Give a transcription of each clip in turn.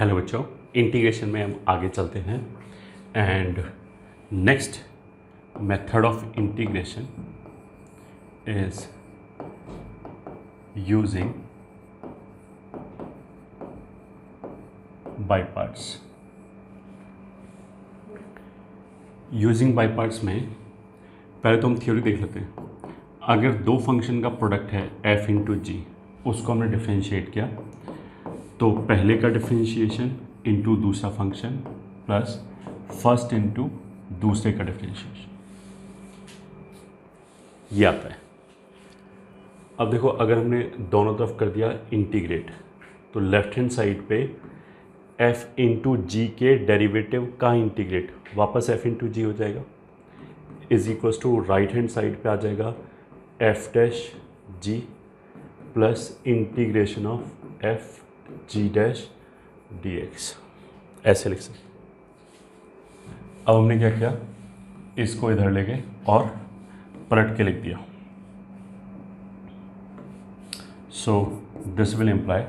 Hello बच्चों, integration में हम आगे चलते हैं and next method of integration is using by parts. Using by parts में पहले तो हम थ्योरी देख लेते हैं। अगर दो फंक्शन का प्रोडक्ट है f इंटू जी, उसको हमने डिफ्रेंशिएट किया तो पहले का डिफ्रेंशिएशन इंटू दूसरा फंक्शन प्लस फर्स्ट इंटू दूसरे का डिफ्रेंशिएशन, ये आता है। अब देखो, अगर हमने दोनों तरफ कर दिया इंटीग्रेट तो लेफ्ट हैंड साइड पे f इंटू जी के डेरिवेटिव का इंटीग्रेट वापस f इंटू जी हो जाएगा, is equals to right hand side पे आ जाएगा f dash g plus integration of f g dash d x, ऐसे लिख सकते। अब हमने क्या किया, इसको इधर ले गए और पलट के लिख दिया। So this will imply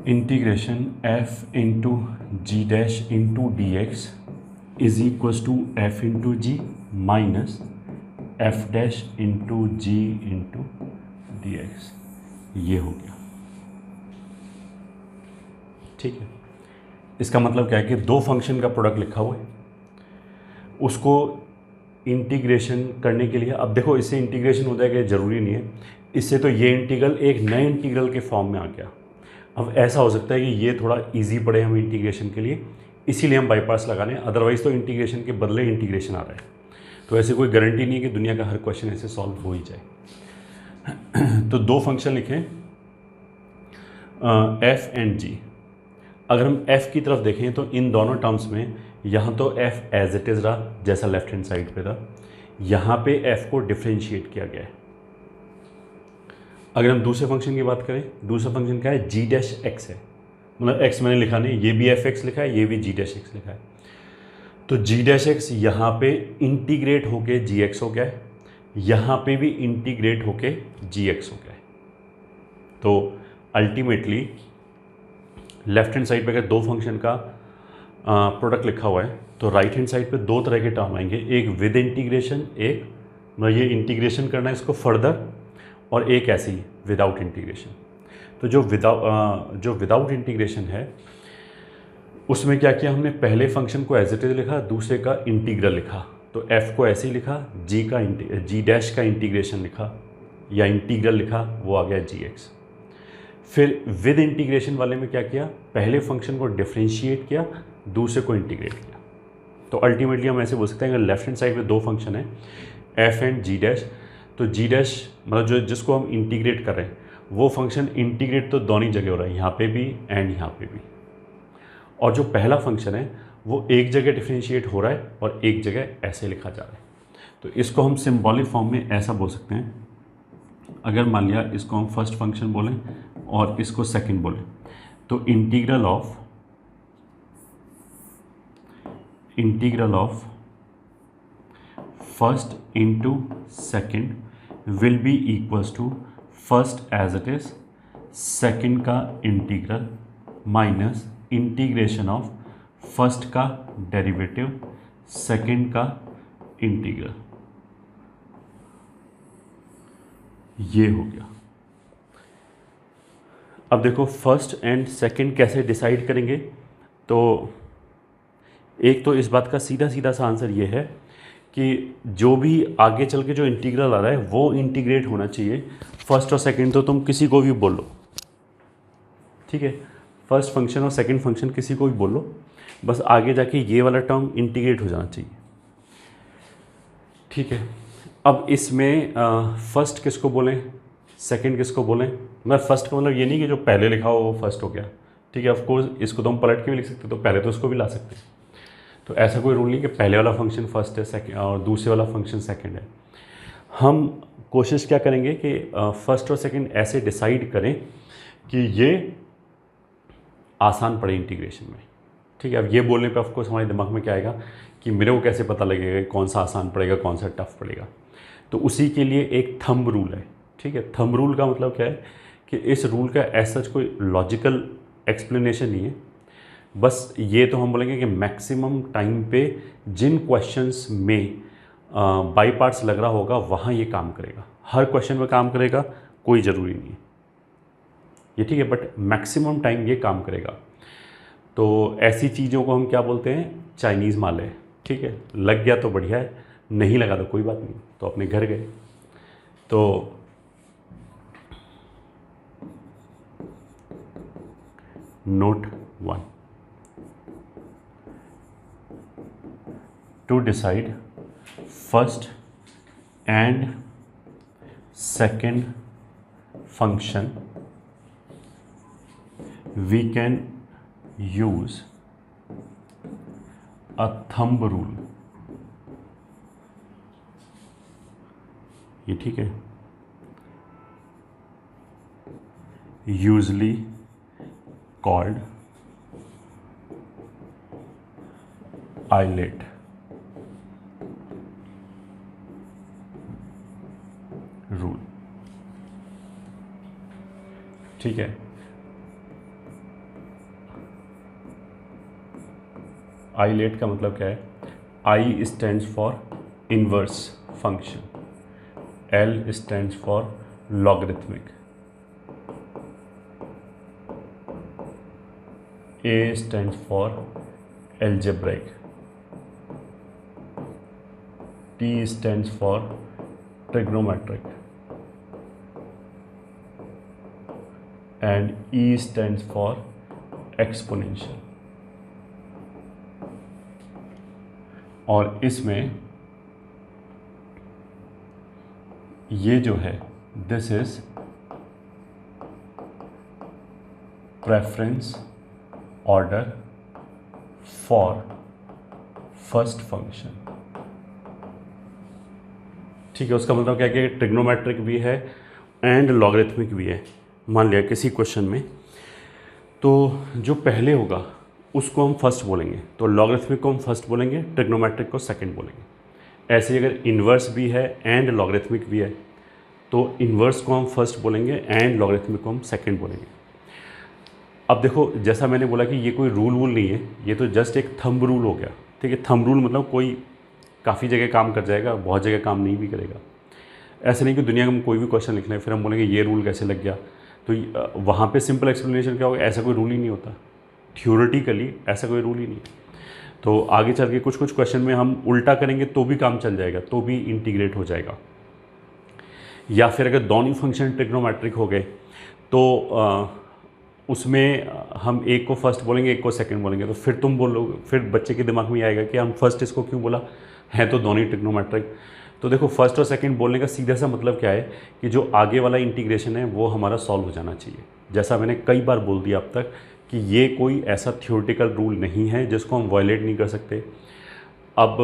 integration f into g dash into d x is equals to f into g minus f dash into g into d x, ये हो गया। ठीक है, इसका मतलब क्या है कि दो फंक्शन का प्रोडक्ट लिखा हुआ है, उसको इंटीग्रेशन करने के लिए, अब देखो इससे इंटीग्रेशन हो जाएगा, ज़रूरी नहीं है। इससे तो ये इंटीग्रल एक नए इंटीग्रल के फॉर्म में आ गया। अब ऐसा हो सकता है कि ये थोड़ा इजी पड़े हम इंटीग्रेशन के लिए, इसीलिए हम बाईपास लगा लें, अदरवाइज़ तो इंटीग्रेशन के बदले इंटीग्रेशन आ रहा है। तो ऐसे कोई गारंटी नहीं है कि दुनिया का हर क्वेश्चन ऐसे सॉल्व हो ही जाए। तो दो फंक्शन लिखें f एंड g। अगर हम f की तरफ देखें तो इन दोनों टर्म्स में यहाँ तो f एज इट इज़ रहा जैसा लेफ्ट हैंड साइड पे था, यहाँ पे f को डिफ्रेंशिएट किया गया है। अगर हम दूसरे फंक्शन की बात करें, दूसरा फंक्शन क्या है, g डैश x है, मतलब x मैंने लिखा नहीं, ये भी f(x) लिखा है, ये भी g डैश x लिखा है। तो g डैश x यहाँ पे इंटीग्रेट होके gx हो गया है, यहाँ पे भी इंटीग्रेट होके gx हो गया है। तो अल्टीमेटली लेफ्ट हैंड साइड पे अगर दो फंक्शन का प्रोडक्ट लिखा हुआ है तो राइट हैंड साइड पे दो तरह के टर्म आएंगे, एक विद इंटीग्रेशन, एक मतलब ये इंटीग्रेशन करना है इसको फर्दर, और एक ऐसे ही विदाउट इंटीग्रेशन। तो जो विदाउट इंटीग्रेशन है उसमें क्या किया हमने, पहले फंक्शन को एज इट इज लिखा, दूसरे का इंटीग्रल लिखा। तो f को ऐसे ही लिखा, g डैश का इंटीग्रेशन लिखा या इंटीग्रल लिखा, वो आ गया gx। फिर विद इंटीग्रेशन वाले में क्या किया, पहले फंक्शन को डिफ्रेंशिएट किया, दूसरे को इंटीग्रेट किया। तो अल्टीमेटली हम ऐसे बोल सकते हैं, अगर लेफ्ट हैंड साइड में दो फंक्शन है f एंड g डैश, तो g डैश मतलब जिसको हम इंटीग्रेट कर रहे हैं वो फंक्शन इंटीग्रेट तो दोनों जगह हो रहा है, यहाँ पे भी एंड यहाँ पे भी। और जो पहला फंक्शन है वो एक जगह डिफ्रेंशिएट हो रहा है और एक जगह ऐसे लिखा जा रहा है। तो इसको हम सिंबॉलिक फॉर्म में ऐसा बोल सकते हैं। अगर मान लिया इसको हम फर्स्ट फंक्शन बोलें और इसको सेकंड बोलें, तो integral of first into second will be equals to first as it is, second का integral minus integration of first का डेरिवेटिव, सेकंड का इंटीग्रल, ये हो गया। अब देखो फर्स्ट एंड सेकंड कैसे डिसाइड करेंगे, तो एक तो इस बात का सीधा सीधा सा आंसर ये है कि जो भी आगे चल के जो इंटीग्रल आ रहा है वो इंटीग्रेट होना चाहिए। फर्स्ट और सेकंड तो तुम किसी को भी बोल लो, ठीक है, फर्स्ट फंक्शन और सेकंड फंक्शन किसी को भी बोल लो, बस आगे जाके ये वाला टर्म इंटीग्रेट हो जाना चाहिए। ठीक है, अब इसमें फर्स्ट किसको बोलें, सेकंड किसको बोलें, मतलब फर्स्ट का मतलब ये नहीं कि जो पहले लिखा हो वो फर्स्ट हो गया। ठीक है, ऑफ कोर्स इसको तो हम पलट के भी लिख सकते हैं, तो पहले तो उसको भी ला सकते हैं। तो ऐसा कोई रूल नहीं कि पहले वाला फंक्शन फर्स्ट है सेकंड और दूसरे वाला फंक्शन सेकंड है। हम कोशिश क्या करेंगे कि फर्स्ट और सेकंड ऐसे डिसाइड करें कि ये आसान पड़े इंटीग्रेशन में। ठीक है, अब ये बोलने पे ऑफकोर्स हमारे दिमाग में क्या आएगा कि मेरे को कैसे पता लगेगा कौन सा आसान पड़ेगा कौन सा टफ पड़ेगा। तो उसी के लिए एक थंब रूल है। ठीक है, थंब रूल का मतलब क्या है कि इस रूल का ऐसा कोई लॉजिकल एक्सप्लेनेशन नहीं है, बस ये तो हम बोलेंगे कि मैक्सिमम टाइम पे जिन क्वेश्चंस में बाई पार्ट्स लग रहा होगा वहाँ ये काम करेगा। हर क्वेश्चन में काम करेगा कोई ज़रूरी नहीं है ये, ठीक है, बट मैक्सिमम टाइम ये काम करेगा। तो ऐसी चीज़ों को हम क्या बोलते हैं, चाइनीज़ माल है, ठीक है। लग गया तो बढ़िया है, नहीं लगा तो कोई बात नहीं, तो अपने घर गए। तो note 1, to decide first and second function we can use a thumb rule, ये ठीक है, usually called eyelet rule, ठीक है। आईलेट का मतलब क्या है, आई stands for inverse function, L stands for logarithmic, A stands for algebraic, T stands for trigonometric and E stands for exponential. और इसमें ये जो है, this is preference order for first function, ठीक है। उसका मतलब क्या है कि ट्रिग्नोमेट्रिक भी है एंड लॉगरिथमिक भी है। मान लिया किसी क्वेश्चन में, तो जो पहले होगा उसको हम फर्स्ट बोलेंगे, तो लॉगरिथमिक को हम फर्स्ट बोलेंगे, ट्रिग्नोमेट्रिक को सेकंड बोलेंगे। ऐसे ही अगर इन्वर्स भी है एंड लॉगरिथमिक भी है, तो इन्वर्स को हम फर्स्ट बोलेंगे एंड लॉगरिथमिक को हम सेकंड बोलेंगे। अब देखो, जैसा मैंने बोला कि ये कोई रूल वूल नहीं है, ये तो जस्ट एक थंब रूल हो गया, ठीक है। थंब रूल मतलब कोई काफ़ी जगह काम कर जाएगा, बहुत जगह काम नहीं भी करेगा। ऐसे नहीं कि दुनिया में कोई भी क्वेश्चन लिखना है फिर हम बोलेंगे ये रूल कैसे लग गया, तो वहाँ पे सिंपल एक्सप्लेनेशन क्या होगा, ऐसा कोई रूल ही नहीं होता। थ्योरेटिकली ऐसा कोई रूल ही नहीं है। तो आगे चल के कुछ कुछ क्वेश्चन में हम उल्टा करेंगे तो भी काम चल जाएगा, तो भी इंटीग्रेट हो जाएगा। या फिर अगर दोनों फंक्शन ट्रिग्नोमेट्रिक हो गए तो उसमें हम एक को फर्स्ट बोलेंगे, एक को सेकंड बोलेंगे, तो फिर तुम बोलोगे, फिर बच्चे के दिमाग में आएगा कि हम फर्स्ट इसको क्यों बोला है, तो दोनों ट्रिग्नोमेट्रिक। तो देखो, फर्स्ट और सेकंड बोलने का सीधा सा मतलब क्या है कि जो आगे वाला इंटीग्रेशन है वो हमारा सॉल्व हो जाना चाहिए। जैसा मैंने कई बार बोल दिया अब तक कि ये कोई ऐसा थ्योरेटिकल रूल नहीं है जिसको हम वायलेट नहीं कर सकते। अब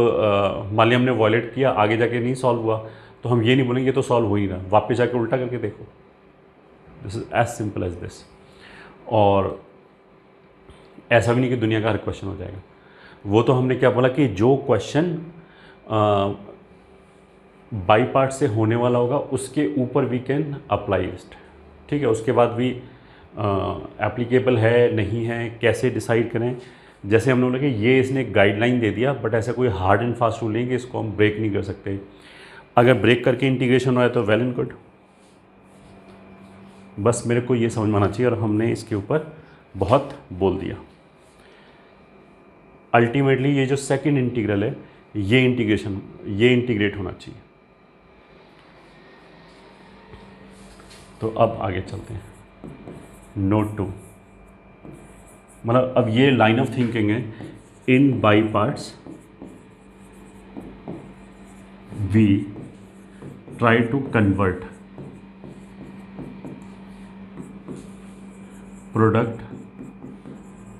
मान लिया हमने वायलेट किया, आगे जाके नहीं सॉल्व हुआ, तो हम ये नहीं बोलेंगे तो सॉल्व हो ही रहा, वापस जाके उल्टा करके देखो। This is as simple as this. और ऐसा भी नहीं कि दुनिया का हर क्वेश्चन हो जाएगा। वो तो हमने क्या बोला कि जो क्वेश्चन बाई पार्ट से होने वाला होगा उसके ऊपर वी कैन अप्लाई इट, ठीक है। उसके बाद भी एप्लीकेबल है नहीं है, कैसे डिसाइड करें। जैसे हम लोगों ने कि ये इसने गाइडलाइन दे दिया, बट ऐसा कोई हार्ड एंड फास्ट रूल नहीं कि इसको हम ब्रेक नहीं कर सकते। अगर ब्रेक करके इंटीग्रेशन हो है तो वेल एंड गुड। बस मेरे को ये समझ में आना चाहिए, और हमने इसके ऊपर बहुत बोल दिया। अल्टीमेटली ये जो सेकंड इंटीग्रल है, ये इंटीग्रेट होना चाहिए। तो अब आगे चलते हैं। नोट 2, मतलब अब ये लाइन ऑफ थिंकिंग है। In by parts we try to convert product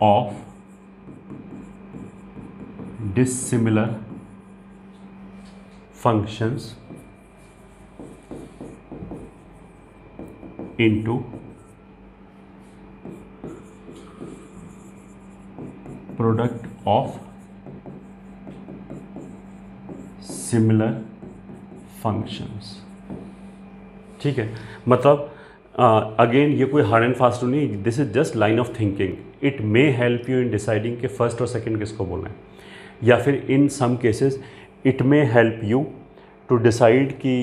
of dissimilar functions into product of similar functions, ठीक है। मतलब अगेन ये कोई हार्ड एंड फास्ट रूल नहीं, this is just line of thinking. It may help you in deciding कि first और second किसको बोलना है, या फिर in some cases it may help you to decide कि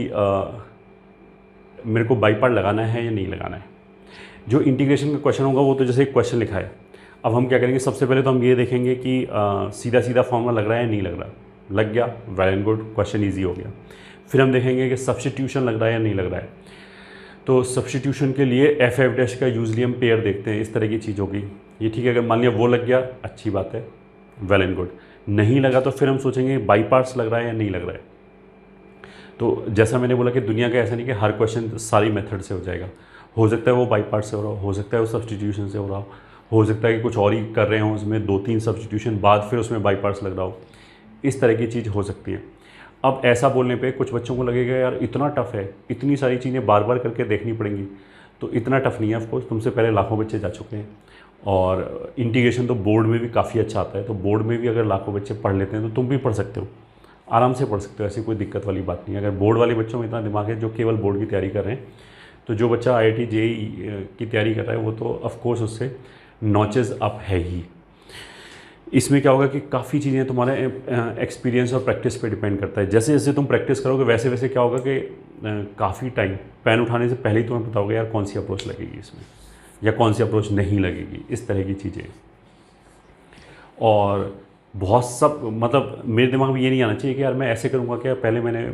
मेरे को बाई पार्ट लगाना है या नहीं लगाना है. जो इंटीग्रेशन का क्वेश्चन होगा वो तो जैसे एक क्वेश्चन लिखा है. अब हम क्या करेंगे, सबसे पहले तो हम ये देखेंगे कि सीधा सीधा फॉर्मूला लग रहा है या नहीं लग रहा. लग गया, well and good, question easy हो गया. फिर हम देखेंगे कि सब्स्टिट्यूशन लग रहा है या नहीं लग रहा है. तो सब्स्टिट्यूशन के लिए एफ एफ डैश का यूजली हम पेयर देखते हैं. इस तरह की चीज़ होगी ये, ठीक है. अगर मान लिया वो लग गया, अच्छी बात है, वेल एंड गुड. नहीं लगा तो फिर हम सोचेंगे बाई पार्ट्स लग रहा है या नहीं लग रहा है. तो जैसा मैंने बोला कि दुनिया का ऐसा नहीं कि हर क्वेश्चन सारी मेथड से हो जाएगा. हो सकता है वो बाई पार्ट से हो रहा हो सकता है वो सब्स्टिट्यूशन से हो सकता है कि कुछ और ही कर रहे हो, उसमें 2-3 सब्स्टिट्यूशन बाद फिर उसमें बाई पार्ट्स लग रहा हो. इस तरह की चीज़ हो सकती है. अब ऐसा बोलने पे कुछ बच्चों को लगेगा यार इतना टफ है, इतनी सारी चीज़ें बार बार करके देखनी पड़ेंगी. तो इतना टफ नहीं है. ऑफकोर्स तुमसे पहले लाखों बच्चे जा चुके हैं, और इंटीग्रेशन तो बोर्ड में भी काफ़ी अच्छा आता है. तो बोर्ड में भी अगर लाखों बच्चे पढ़ लेते हैं तो तुम भी पढ़ सकते हो, आराम से पढ़ सकते हो. ऐसी कोई दिक्कत वाली बात नहीं है. अगर बोर्ड वाले बच्चों में इतना दिमाग है जो केवल बोर्ड की तैयारी कर रहे हैं, तो जो बच्चा IIT JEE की तैयारी कर रहा है वो तो ऑफकोर्स उससे नॉचेस अप है ही. इसमें क्या होगा कि काफ़ी चीज़ें तुम्हारे एक्सपीरियंस और प्रैक्टिस पे डिपेंड करता है. जैसे जैसे तुम प्रैक्टिस करोगे वैसे वैसे क्या होगा कि काफ़ी टाइम पेन उठाने से पहले ही तुम्हें पता होगा यार कौन सी अप्रोच लगेगी इसमें या कौन सी अप्रोच नहीं लगेगी. इस तरह की चीज़ें. और बहुत सब मतलब मेरे दिमाग में ये नहीं आना चाहिए कि यार मैं ऐसे करूँगा क्या, पहले मैंने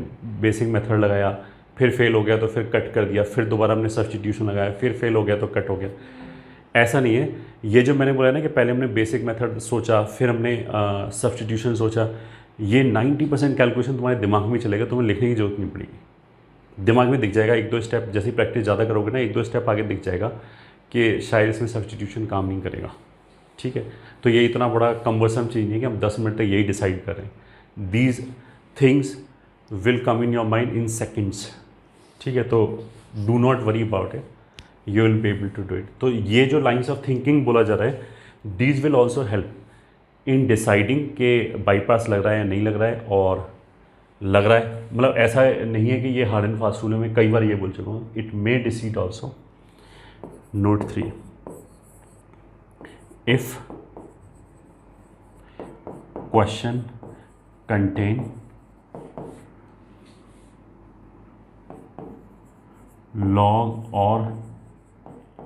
बेसिक मेथड लगाया, फिर फेल हो गया तो फिर कट कर दिया, फिर दोबारा हमने सब्स्टिट्यूशन लगाया, फिर फेल हो गया तो कट हो गया. ऐसा नहीं है. ये जो मैंने बोला ना कि पहले हमने बेसिक मेथड सोचा, फिर हमने सब्स्टिट्यूशन सोचा, ये 90% कैलकुलेशन तुम्हारे दिमाग में चलेगा. तुम्हें लिखने की जरूरत नहीं पड़ेगी, दिमाग में दिख जाएगा. 1-2 स्टेप जैसी प्रैक्टिस ज़्यादा करोगे ना, 1-2 स्टेप आगे दिख जाएगा कि शायद इसमें सब्स्टिट्यूशन काम नहीं करेगा. ठीक है. तो ये इतना बड़ा कम्बरसम चीज़ नहीं है कि हम 10 मिनट तक यही डिसाइड कर रहे हैं. These things will come in your mind in seconds. ठीक है. तो do not worry about it, you will be able to do it. तो ये जो लाइन्स ऑफ थिंकिंग बोला जा रहा है, these will also help in deciding के बाईपास लग रहा है या नहीं लग रहा है. और लग रहा है मतलब ऐसा नहीं है कि ये हार्ड एंड फास्ट रूल है. मैं कई बार ये बोल चुका हूँ, it may decide also. Note 3, if question contain log or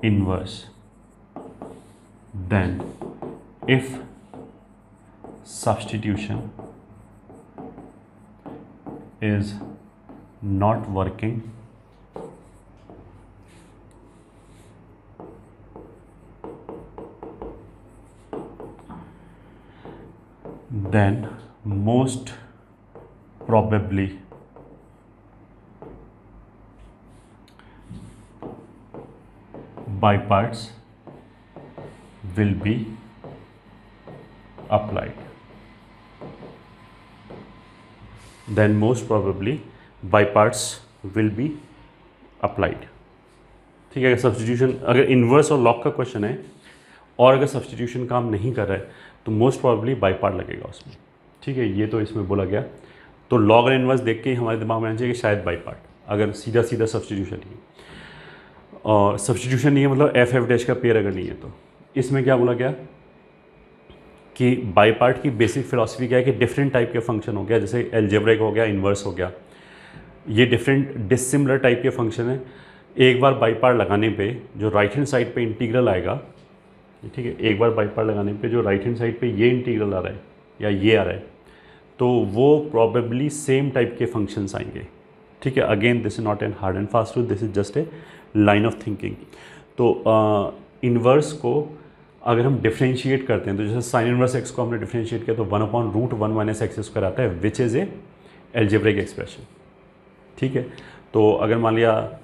inverse, then if substitution is not working, then most probably by parts will be applied. Then most probably by parts will be applied. ठीक है. Substitution अगर inverse और log का question है और अगर substitution काम नहीं कर रहा है तो मोस्ट प्रॉब्ली बाई पार्ट लगेगा उसमें. ठीक है. ये तो इसमें बोला गया. तो लॉग और इन्वर्स देख के ही हमारे दिमाग में आना चाहिए कि शायद बाई पार्ट, अगर सीधा सीधा सब्स्टिट्यूशन नहीं है. और सब्स्टिट्यूशन नहीं है मतलब एफ एफ डैश का पेयर अगर नहीं है. तो इसमें क्या बोला गया कि बाई पार्ट की बेसिक फिलॉसफी क्या है कि डिफरेंट टाइप के फंक्शन हो गया, जैसे एल्जेब्रिक हो गया, इन्वर्स हो गया, ये डिफरेंट डिसिमिलर टाइप के फंक्शन है. एक बार बाई पार्ट लगाने पे जो राइट हैंड साइड पे इंटीग्रल आएगा, ठीक है, एक बार बाई पार्ट लगाने पे जो राइट हैंड साइड पे ये इंटीग्रल आ रहा है या ये आ रहा है, तो वो प्रॉबेबली सेम टाइप के फंक्शंस आएंगे. ठीक है. Again this is not an hard and fast rule, this is just a line of thinking. तो इन्वर्स को अगर हम डिफ्रेंशिएट करते हैं तो जैसे साइन इन्वर्स एक्स को हमने डिफ्रेंशिएट किया तो 1/√1 - x² आता है, which is a algebraic expression. ठीक है. तो अगर मान लिया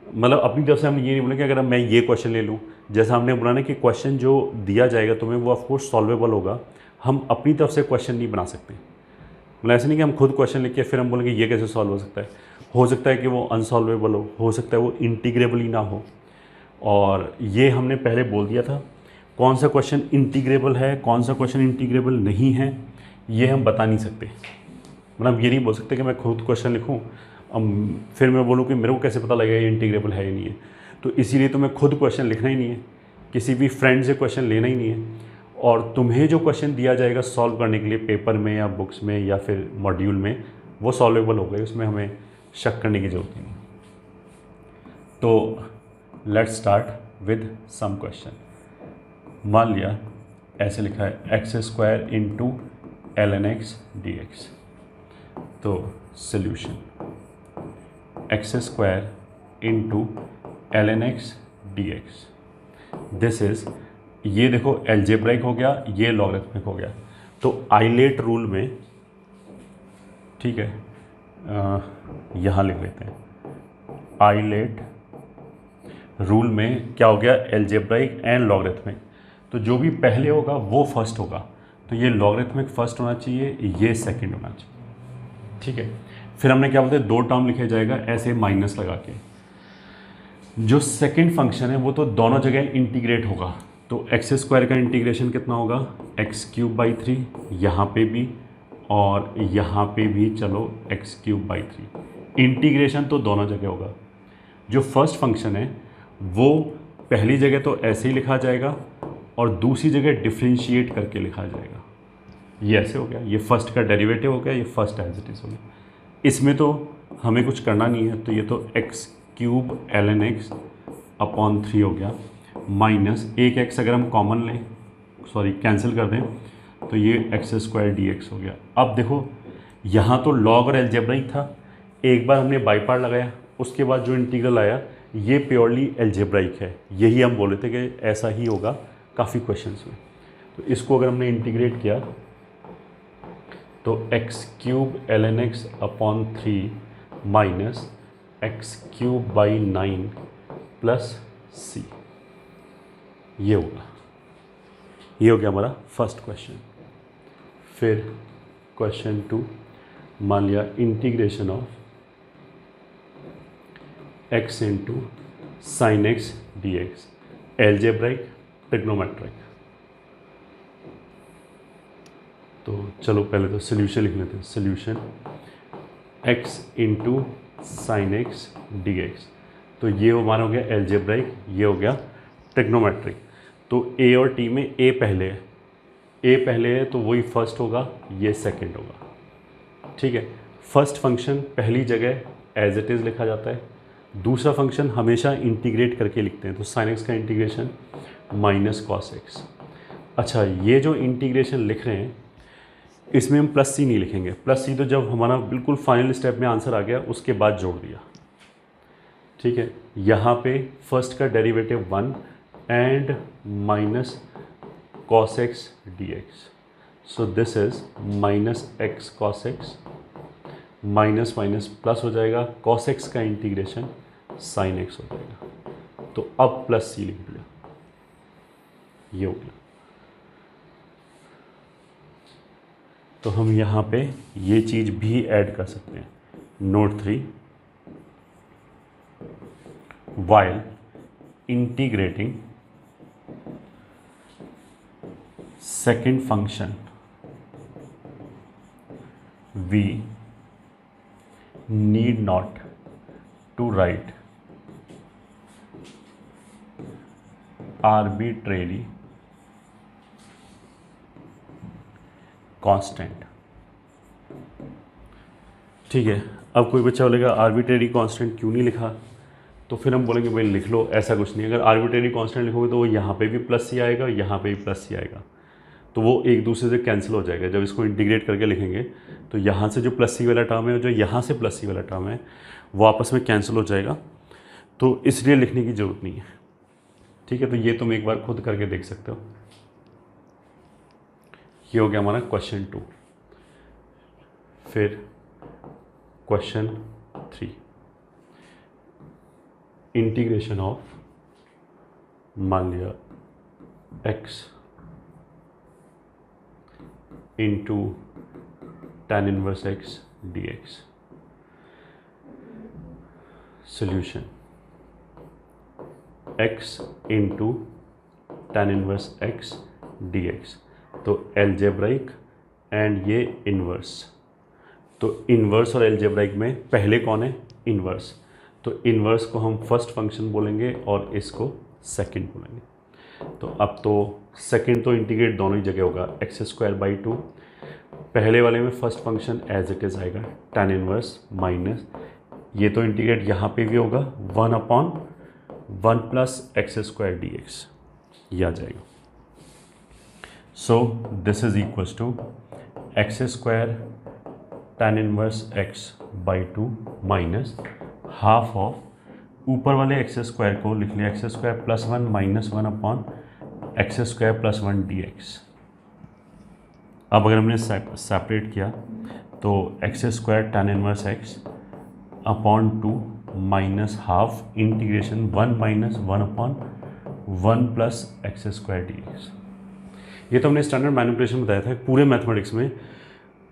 मतलब अपनी तरफ से हम ये नहीं बोले कि अगर मैं ये क्वेश्चन ले लूँ, जैसा हमने बोला ना कि क्वेश्चन जो दिया जाएगा तुम्हें वो ऑफकोर्स सॉल्वेबल होगा. हम अपनी तरफ से क्वेश्चन नहीं बना सकते. मतलब ऐसा नहीं कि हम खुद क्वेश्चन लिख के फिर हम बोलेंगे ये कैसे सॉल्व हो सकता है. हो सकता है कि वो अनसॉल्वेबल हो सकता है वो इंटीग्रेबल ही ना हो. और ये हमने पहले बोल दिया था कौन सा क्वेश्चन इंटीग्रेबल है, कौन सा क्वेश्चन इंटीग्रेबल नहीं है, ये हम बता नहीं सकते. मतलब ये नहीं बोल सकते कि मैं खुद क्वेश्चन लिखूं अब फिर मैं बोलूं कि मेरे को कैसे पता लगेगा ये इंटीग्रेबल है या नहीं है. तो इसीलिए तुम्हें खुद क्वेश्चन लिखना ही नहीं है, किसी भी फ्रेंड से क्वेश्चन लेना ही नहीं है, और तुम्हें जो क्वेश्चन दिया जाएगा सॉल्व करने के लिए पेपर में या बुक्स में या फिर मॉड्यूल में, वो सॉल्वेबल हो गए, उसमें हमें शक करने की जरूरत नहीं। तो let's start with some question. मान लिया ऐसे लिखा है x square into l n x d x. तो solution x square into l n x d x, this is, ये देखो एल्जेब्राइक हो गया, ये लॉगरिथमिक हो गया। तो आइलेट रूल में, ठीक है, यहाँ लिख लेते हैं, आइलेट रूल में क्या हो गया, एल्जेब्राइक एंड लॉगरिथमिक। तो जो भी पहले होगा वो फर्स्ट होगा, तो ये लॉगरिथमिक फर्स्ट होना चाहिए, ये सेकंड होना चाहिए, ठीक है। फिर हमने क्या बोलते हैं, दो टर्म लिखे जाएगा ऐसे माइनस लगा के। जो सेकंड फंक्शन है वो तो दोनों जगह इंटीग्रेट होगा, तो एक्स स्क्वायर का इंटीग्रेशन कितना होगा, एक्स क्यूब बाई 3, यहाँ पे भी और यहाँ पे भी, चलो एक्स क्यूब बाई 3, इंटीग्रेशन तो दोनों जगह होगा। जो फर्स्ट फंक्शन है वो पहली जगह तो ऐसे ही लिखा जाएगा और दूसरी जगह डिफ्रेंशिएट करके लिखा जाएगा, ये ऐसे हो गया, ये फर्स्ट का डेरिवेटिव हो गया, ये फर्स्ट एज इट इज हो गया। इसमें तो हमें कुछ करना नहीं है, तो ये तो x cube l n x upon 3 हो गया, माइनस एक एक्स अगर हम कॉमन लें, सॉरी कैंसिल कर दें, तो ये एक्स स्क्वायर डी एक्स हो गया। अब देखो यहाँ तो लॉग और एल्जेब्राइक था, एक बार हमने बाई पार्ट लगाया, उसके बाद जो इंटीग्रल आया ये प्योरली एल्जेब्राइक है, यही हम बोले थे कि ऐसा ही होगा काफ़ी क्वेश्चंस में। तो इसको अगर हमने इंटीग्रेट किया तो x cube l n x upon 3 minus x cube by 9 plus c, ये होगा, ये हो गया हमारा फर्स्ट क्वेश्चन। फिर क्वेश्चन 2, मान लिया integration of x into sine x d x, algebraic trigonometric. तो चलो पहले तो सोल्यूशन लिख लेते हैं, solution x into sine x d x, तो ये हमारा हो गया एल्जेब्राइक, ये हो गया ट्रिग्नोमेट्रिक। तो ए और टी में ए पहले है, ए पहले है तो वही फर्स्ट होगा, ये सेकंड होगा, ठीक है। फर्स्ट फंक्शन पहली जगह एज इट इज़ लिखा जाता है, दूसरा फंक्शन हमेशा इंटीग्रेट करके लिखते हैं, तो साइन एक्स का इंटीग्रेशन माइनस कॉस एक्स। अच्छा, ये जो इंटीग्रेशन लिख रहे हैं इसमें हम प्लस सी नहीं लिखेंगे, प्लस सी तो जब हमारा बिल्कुल फाइनल स्टेप में आंसर आ गया उसके बाद जोड़ दिया, ठीक है। यहाँ पे फर्स्ट का derivative 1 and minus cos x d x, so this is minus x cos x, minus minus plus हो जाएगा, कॉस एक्स का इंटीग्रेशन साइन एक्स हो जाएगा। तो अब प्लस सी लिख दिया, ये हो गया। तो हम यहाँ पे ये चीज़ भी ऐड कर सकते हैं, note 3, while integrating second function we need not to write arbitrary constant। ठीक है, अब कोई बच्चा बोलेगा आर्बिट्रेरी कांस्टेंट क्यों नहीं लिखा, तो फिर हम बोलेंगे भाई लिख लो, ऐसा कुछ नहीं। अगर आर्बिट्रेरी कांस्टेंट लिखोगे तो वो यहाँ पे भी प्लस सी आएगा, यहाँ पे भी प्लस सी आएगा, तो वो एक दूसरे से कैंसिल हो जाएगा। जब इसको इंटीग्रेट करके लिखेंगे तो यहाँ से जो प्लस सी वाला टर्म है और जो यहाँ से प्लस सी वाला टर्म है वो आपस में कैंसिल हो जाएगा, तो इसलिए लिखने की ज़रूरत नहीं है। ठीक है, तो ये तुम एक बार खुद करके देख सकते हो। ये हो गया हमारा क्वेश्चन 2। फिर क्वेश्चन 3, इंटीग्रेशन ऑफ, मान लिया x into tan inverse x dx। Solution x into tan inverse x dx, तो एल्जेब्राइक एंड ये इन्वर्स। तो इन्वर्स और एल्जेब्राइक में पहले कौन है, इन्वर्स, तो तो इन्वर्स को हम फर्स्ट फंक्शन बोलेंगे और इसको सेकंड बोलेंगे। तो अब तो सेकंड तो इंटीग्रेट दोनों ही जगह होगा, x²/2। पहले वाले में first function as it is आएगा tan इनवर्स माइनस, ये तो इंटीग्रेट यहाँ पे भी होगा 1/1 + x² dx, ये आ जाएगा। So this is equals to x² tan inverse x/2 minus half of, ऊपर वाले x² को लिख लिया x² + 1 - 1/x² + 1 dx। अब अगर हमने सेपरेट किया तो x² tan inverse x/2 minus half integration 1 - 1/1 + x² dx। ये तो हमने स्टैंडर्ड मैनिपुलेशन बताया था। पूरे मैथमेटिक्स में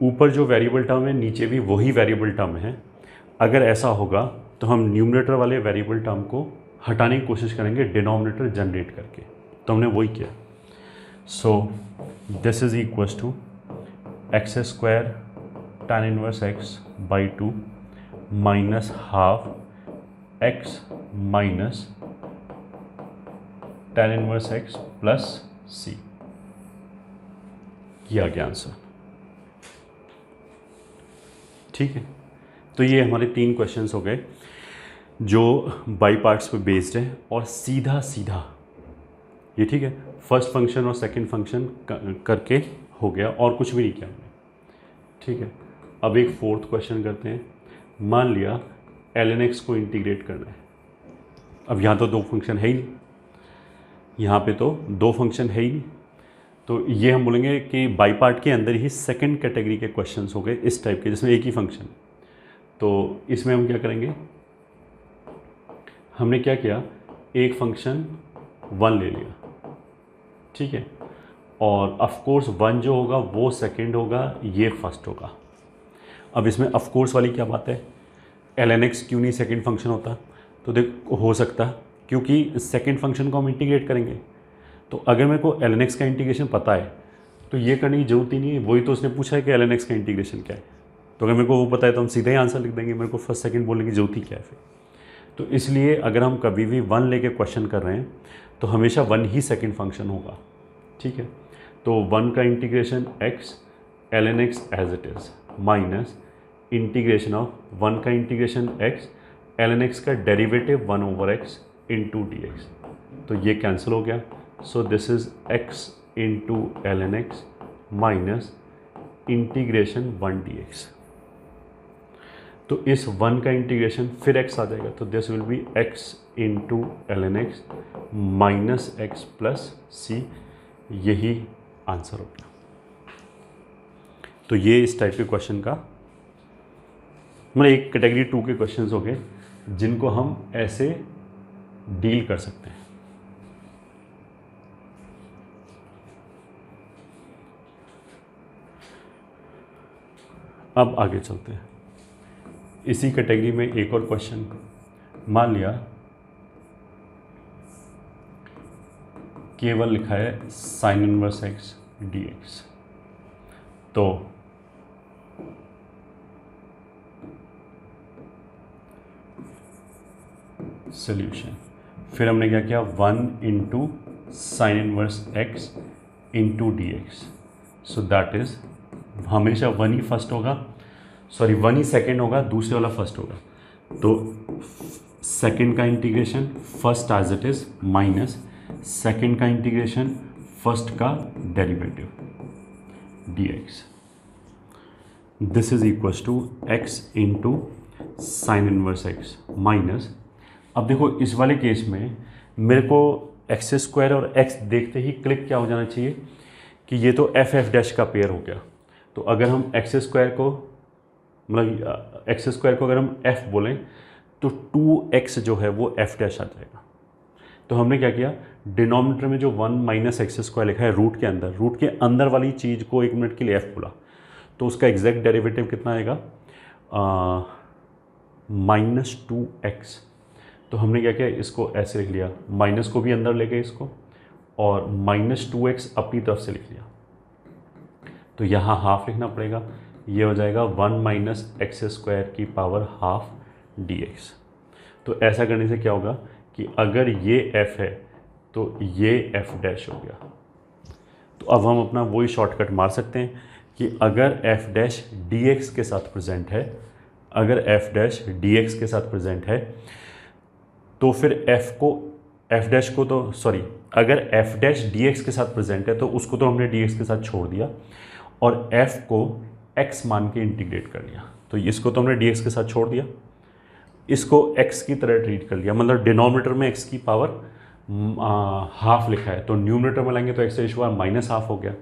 ऊपर जो वेरिएबल टर्म है नीचे भी वही वेरिएबल टर्म है। अगर ऐसा होगा तो हम न्यूमरेटर वाले वेरिएबल टर्म को हटाने की कोशिश करेंगे डिनोमिनेटर जनरेट करके, तो हमने वही किया। So this is equals to x² tan inverse x/2 minus half x minus tan inverse x plus c, ये आ गया आंसर। ठीक है, तो ये हमारे 3 क्वेश्चंस हो गए जो बाई पार्ट्स पे बेस्ड है और सीधा सीधा ये, ठीक है, फर्स्ट फंक्शन और सेकंड फंक्शन करके हो गया और कुछ भी नहीं किया हमने। ठीक है, अब एक फोर्थ क्वेश्चन करते हैं। मान लिया ln x को इंटीग्रेट करना है। अब यहाँ तो 2 फंक्शन है ही नहीं, यहाँ पे तो 2 फंक्शन है ही नहीं, तो ये हम बोलेंगे कि बाई पार्ट के अंदर ही सेकंड कैटेगरी के क्वेश्चंस हो गए इस टाइप के, जिसमें एक ही फंक्शन। तो इसमें हम क्या करेंगे, हमने क्या किया, एक फंक्शन 1 ले लिया, ठीक है, और ऑफ कोर्स 1 जो होगा वो सेकंड होगा, ये फर्स्ट होगा। अब इसमें ऑफ कोर्स वाली क्या बात है, ln x क्यों नहीं सेकंड फंक्शन होता? तो देखो हो सकता, क्योंकि सेकंड फंक्शन को हम इंटीग्रेट करेंगे। तो अगर मेरे को ln x का इंटीग्रेशन पता है तो ये करने की जरूरत ही नहीं है, वही तो उसने पूछा है कि ln x का इंटीग्रेशन क्या है। तो अगर मेरे को वो पता है तो हम सीधे ही आंसर लिख देंगे, मेरे को फर्स्ट सेकंड बोलने की जरूरत ही क्या है फिर। तो इसलिए अगर हम कभी भी 1 लेके क्वेश्चन कर रहे हैं तो हमेशा 1 ही सेकंड फंक्शन होगा। ठीक है, तो 1 का integration x ln x as it is minus integration of 1 का इंटीग्रेशन x ln x का डेरिवेटिव 1/x इंटू dx। तो ये कैंसिल हो गया। So this is x into ln x minus integration 1 dx। तो इस 1 का इंटीग्रेशन फिर x आ जाएगा, तो this will B x into ln x minus x plus c, यही आंसर हो गया। तो ये इस टाइप के क्वेश्चन का मतलब एक कैटेगरी 2 के क्वेश्चंस हो गए जिनको हम ऐसे डील कर सकते हैं। अब आगे चलते हैं। इसी कैटेगरी में एक और क्वेश्चन, मान लिया केवल लिखा है sin इनवर्स x dx। तो सॉल्यूशन, फिर हमने क्या किया, 1 into sine inverse x into dx। So that is हमेशा 1 ही फर्स्ट होगा, सॉरी 1 ही सेकेंड होगा, दूसरे वाला फर्स्ट होगा। तो सेकेंड का integration first as it is minus second का इंटीग्रेशन फर्स्ट का derivative dx। This is equals to x into sine inverse x minus, अब देखो इस वाले केस में मेरे को x² और x देखते ही क्लिक क्या हो जाना चाहिए कि ये तो f डैश का पेयर हो गया। तो अगर हम x² को मतलब x² को अगर हम f बोलें तो 2x जो है वो f डैश आ जाएगा। तो हमने क्या किया, डिनोमिनेटर में जो 1 माइनस x² लिखा है रूट के अंदर वाली चीज़ को 1 मिनट के लिए f बोला, तो उसका एग्जैक्ट डेरिवेटिव कितना आएगा, -2x। तो हमने क्या किया, इसको ऐसे लिख लिया, माइनस को भी अंदर ले गए इसको, और -2x अपनी तरफ से लिख लिया। तो यहाँ हाफ लिखना पड़ेगा, ये हो जाएगा 1 माइनस x² की पावर हाफ dx। तो ऐसा करने से क्या होगा कि अगर ये f है तो ये f डैश हो गया। तो अब हम अपना वही शॉर्टकट मार सकते हैं कि अगर f डैश dx के साथ प्रेजेंट है, अगर f डैश dx के साथ प्रेजेंट है तो फिर f डैश को तो सॉरी अगर f डैश dx के साथ प्रेजेंट है तो उसको तो हमने dx के साथ छोड़ दिया और f को x मान के इंटीग्रेट कर लिया। तो इसको तो हमने dx के साथ छोड़ दिया, इसको x की तरह ट्रीट कर लिया, मतलब डिनोमिनेटर में x की पावर हाफ लिखा है तो न्यूमरेटर में लाएंगे तो x raise power minus half हो गया।